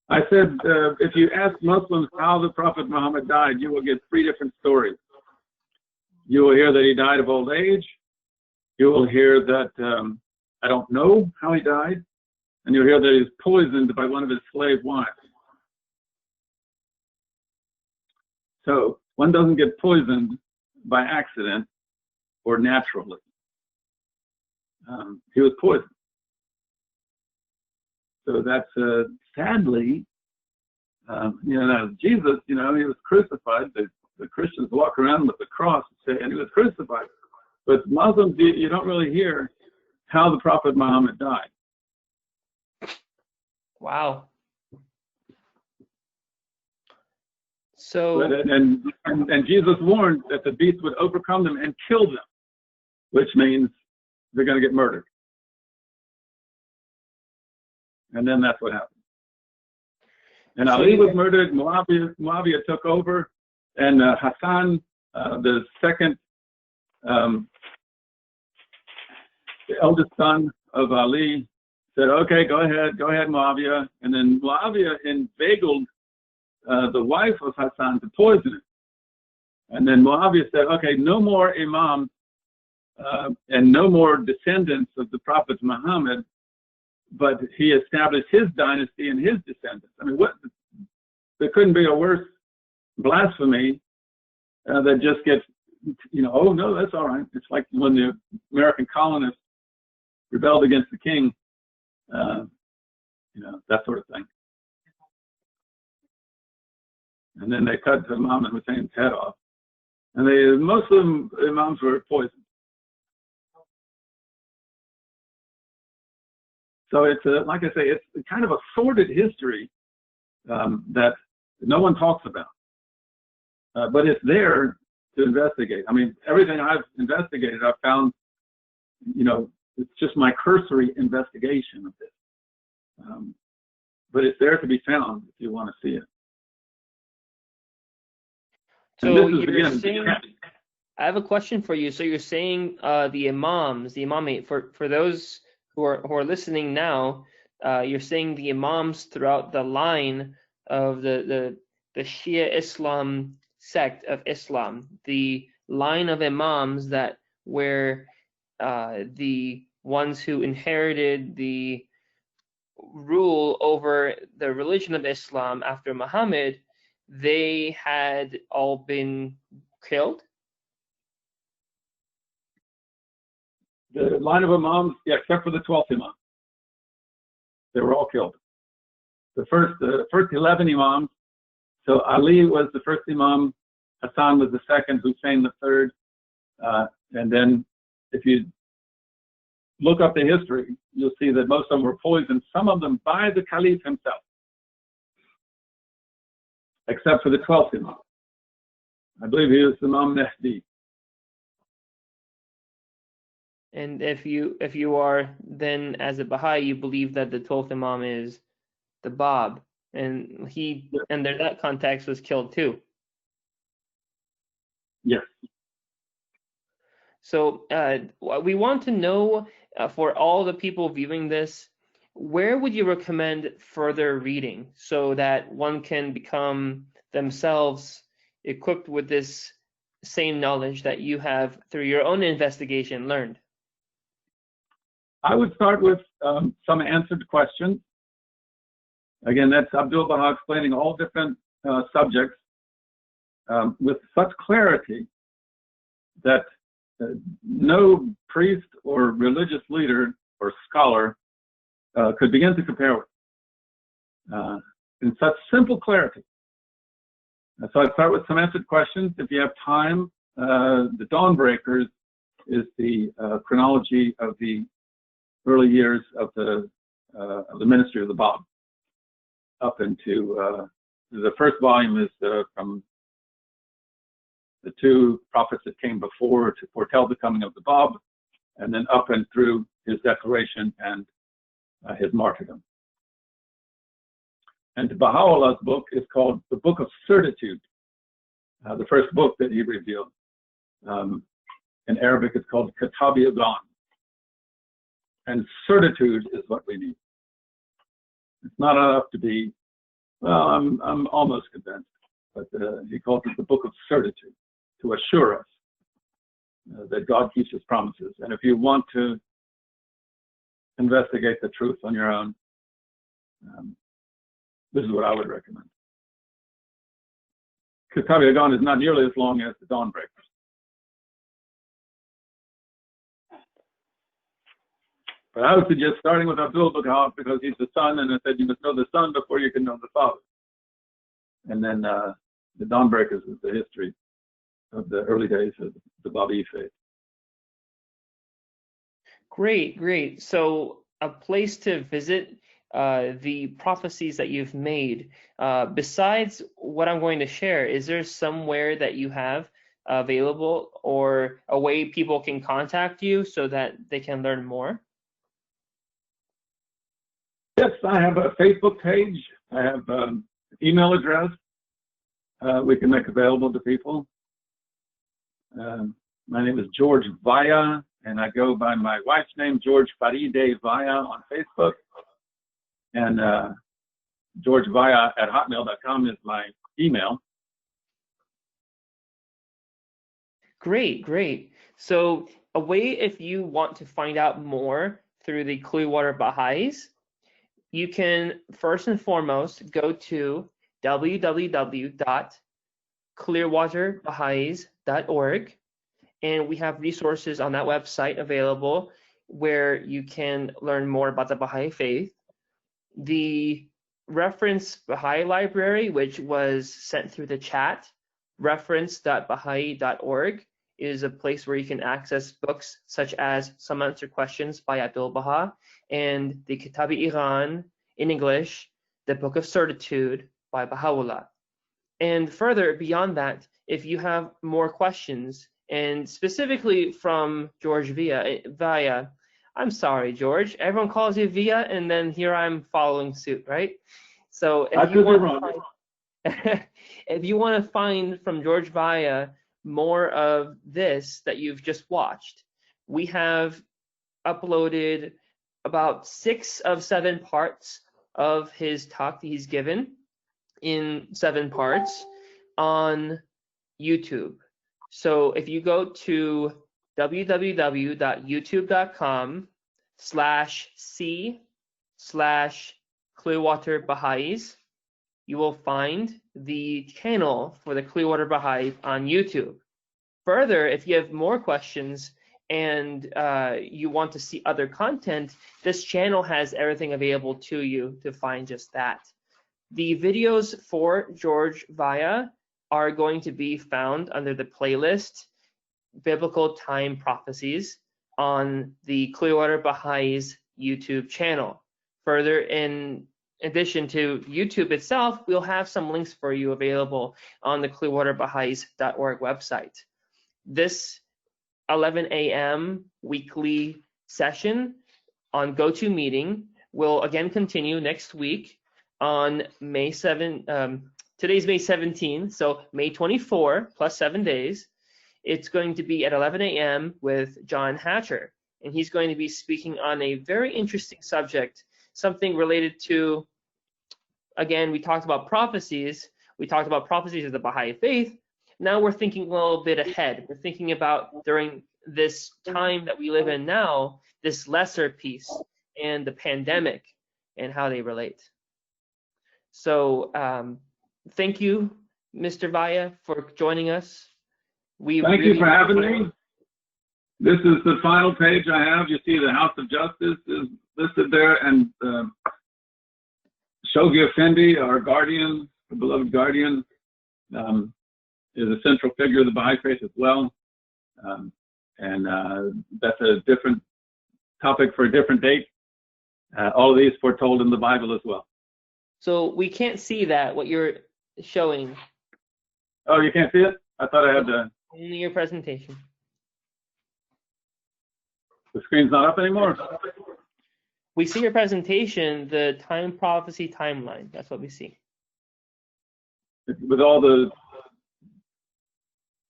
I said, if you ask Muslims how the Prophet Muhammad died, you will get three different stories. You will hear that he died of old age. You will hear that I don't know how he died. And you'll hear that he was poisoned by one of his slave wives. So one doesn't get poisoned by accident or naturally. He was poisoned. So that's sadly, Jesus, he was crucified. The Christians walk around with the cross and say, and he was crucified. But Muslims, you don't really hear how the Prophet Muhammad died.
Wow. So
and Jesus warned that the beast would overcome them and kill them, which means they're going to get murdered. And then that's what happened. And Ali was murdered. Muawiyah took over, and Hassan, the second the eldest son of Ali, said, okay, go ahead, Muawiyah. And then Muawiyah inveigled the wife of Hassan to poison it. And then Muawiyah said, okay, no more imams and no more descendants of the Prophet Muhammad, but he established his dynasty and his descendants. I mean, there couldn't be a worse blasphemy that just gets, oh no, that's all right. It's like when the American colonists rebelled against the king, that sort of thing. And then they cut Imam Hussein's head off. And most of them imams were poisoned. So it's like I say, it's kind of a sordid history that no one talks about, but it's there to investigate. I mean, everything I've investigated, I've found, it's just my cursory investigation of this, but it's there to be found if you want to see it.
So you're saying, I have a question for you. So you're saying the imamate, for those who are listening now, you're saying the imams throughout the line of the Shia Islam sect of Islam, the line of imams that were the ones who inherited the rule over the religion of Islam after Muhammad, they had all been killed?
The line of imams, yeah, except for the 12th imam. They were all killed. The first 11 imams, so Ali was the first imam, Hassan was the second, Hussein the third, and then if you look up the history, you'll see that most of them were poisoned, some of them by the Caliph himself, except for the 12th imam. I believe he was Imam Mahdi.
And if you are then, as a Baha'i, you believe that the 12th imam is the Bab, and he under that context was killed too.
Yes.
So we want to know, for all the people viewing this, where would you recommend further reading so that one can become themselves equipped with this same knowledge that you have through your own investigation learned?
I would start with some answered questions. Again, that's Abdul Baha explaining all different subjects with such clarity that no priest or religious leader or scholar could begin to compare with in such simple clarity. So I'd start with some answered questions. If you have time, the Dawnbreakers is the chronology of the early years of the ministry of the Bab, up into the first volume is from the two prophets that came before to foretell the coming of the Bab, and then up and through his declaration and his martyrdom. And Baha'u'llah's book is called the Book of Certitude, the first book that he revealed. In Arabic, it's called Kitab-i-Adhan. And certitude is what we need. It's not enough to be, well, I'm almost convinced, but he calls it the Book of Certitude, to assure us that God keeps his promises. And if you want to investigate the truth on your own, this is what I would recommend. Kitab-i-Adhan is not nearly as long as the Dawnbreakers. But I would suggest starting with Abdul Baha because he's the son, and I said you must know the son before you can know the father. And then the Dawnbreakers is the history of the early days of the Bahá'í Faith.
Great. So a place to visit the prophecies that you've made. Besides what I'm going to share, is there somewhere that you have available or a way people can contact you so that they can learn more?
Yes, I have a Facebook page. I have an email address we can make available to people. My name is George Vaya and I go by my wife's name, George Faride Vaya on Facebook, and georgevaya@hotmail.com is my email.
Great, great. So a way if you want to find out more through the Clearwater Baha'is, you can first and foremost go to www.clearwaterbaha'is.org, and we have resources on that website available where you can learn more about the Baha'i Faith. The reference Baha'i Library, which was sent through the chat, reference.baha'i.org, is a place where you can access books such as Some Answered Questions by Abdu'l-Baha and the Kitab-i-Iran in English, the Book of Certitude by Baha'u'llah. And further, beyond that, if you have more questions, and specifically from George Vaya, I'm sorry, George, everyone calls you Via, and then here I'm following suit, right? So if you want to find from George Vaya more of this that you've just watched, we have uploaded about 6 of 7 parts of his talk that he's given in 7 parts on YouTube. So if you go to www.youtube.com/c/Clearwater Baha'is, you will find the channel for the Clearwater Baha'i on YouTube. Further, if you have more questions and you want to see other content, this channel has everything available to you to find just that. The videos for George Vaya are going to be found under the playlist Biblical Time Prophecies on the Clearwater Baha'is YouTube channel. Further, in addition to YouTube itself, we'll have some links for you available on the clearwaterbaha'is.org website. This 11 a.m. weekly session on GoToMeeting will again continue next week on May 7. Today's May 17, so May 24 plus 7 days. It's going to be at 11 a.m. with John Hatcher, and he's going to be speaking on a very interesting subject, something related to, again, we talked about prophecies. We talked about prophecies of the Baha'i Faith. Now we're thinking a little bit ahead. We're thinking about during this time that we live in now, this lesser piece and the pandemic and how they relate. So thank you, Mr. Vaya, for joining us.
Thank you for having me. This is the final page I have. You see the House of Justice is listed there, and Shoghi Effendi, our guardian, the beloved guardian, is a central figure of the Baha'i Faith as well. And that's a different topic for a different date. All of these foretold in the Bible as well.
So we can't see that, what you're showing.
Oh, you can't see it? I thought I had to.
Only your presentation.
The screen's not up anymore?
We see your presentation, the Time Prophecy timeline. That's what we see.
With all the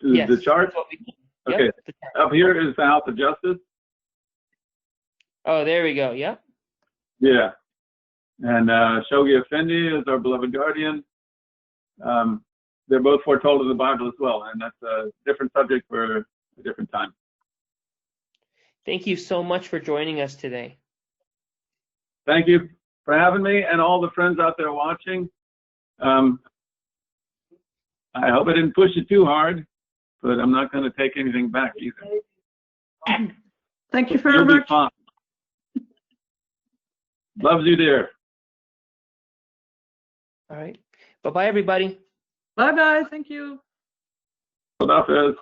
yes,
charts? Okay.
Yep,
up here is the House of Justice.
Oh, there we go. Yep.
Yeah. And Shoghi Effendi is our beloved guardian. They're both foretold in the Bible as well, and that's a different subject for a different time.
Thank you so much for joining us today.
Thank you for having me, and all the friends out there watching. I hope I didn't push you too hard, but I'm not going to take anything back either.
Thank you very much.
Loves you, dear.
All right. Bye-bye, everybody.
Bye-bye. Thank you.
Khudafez.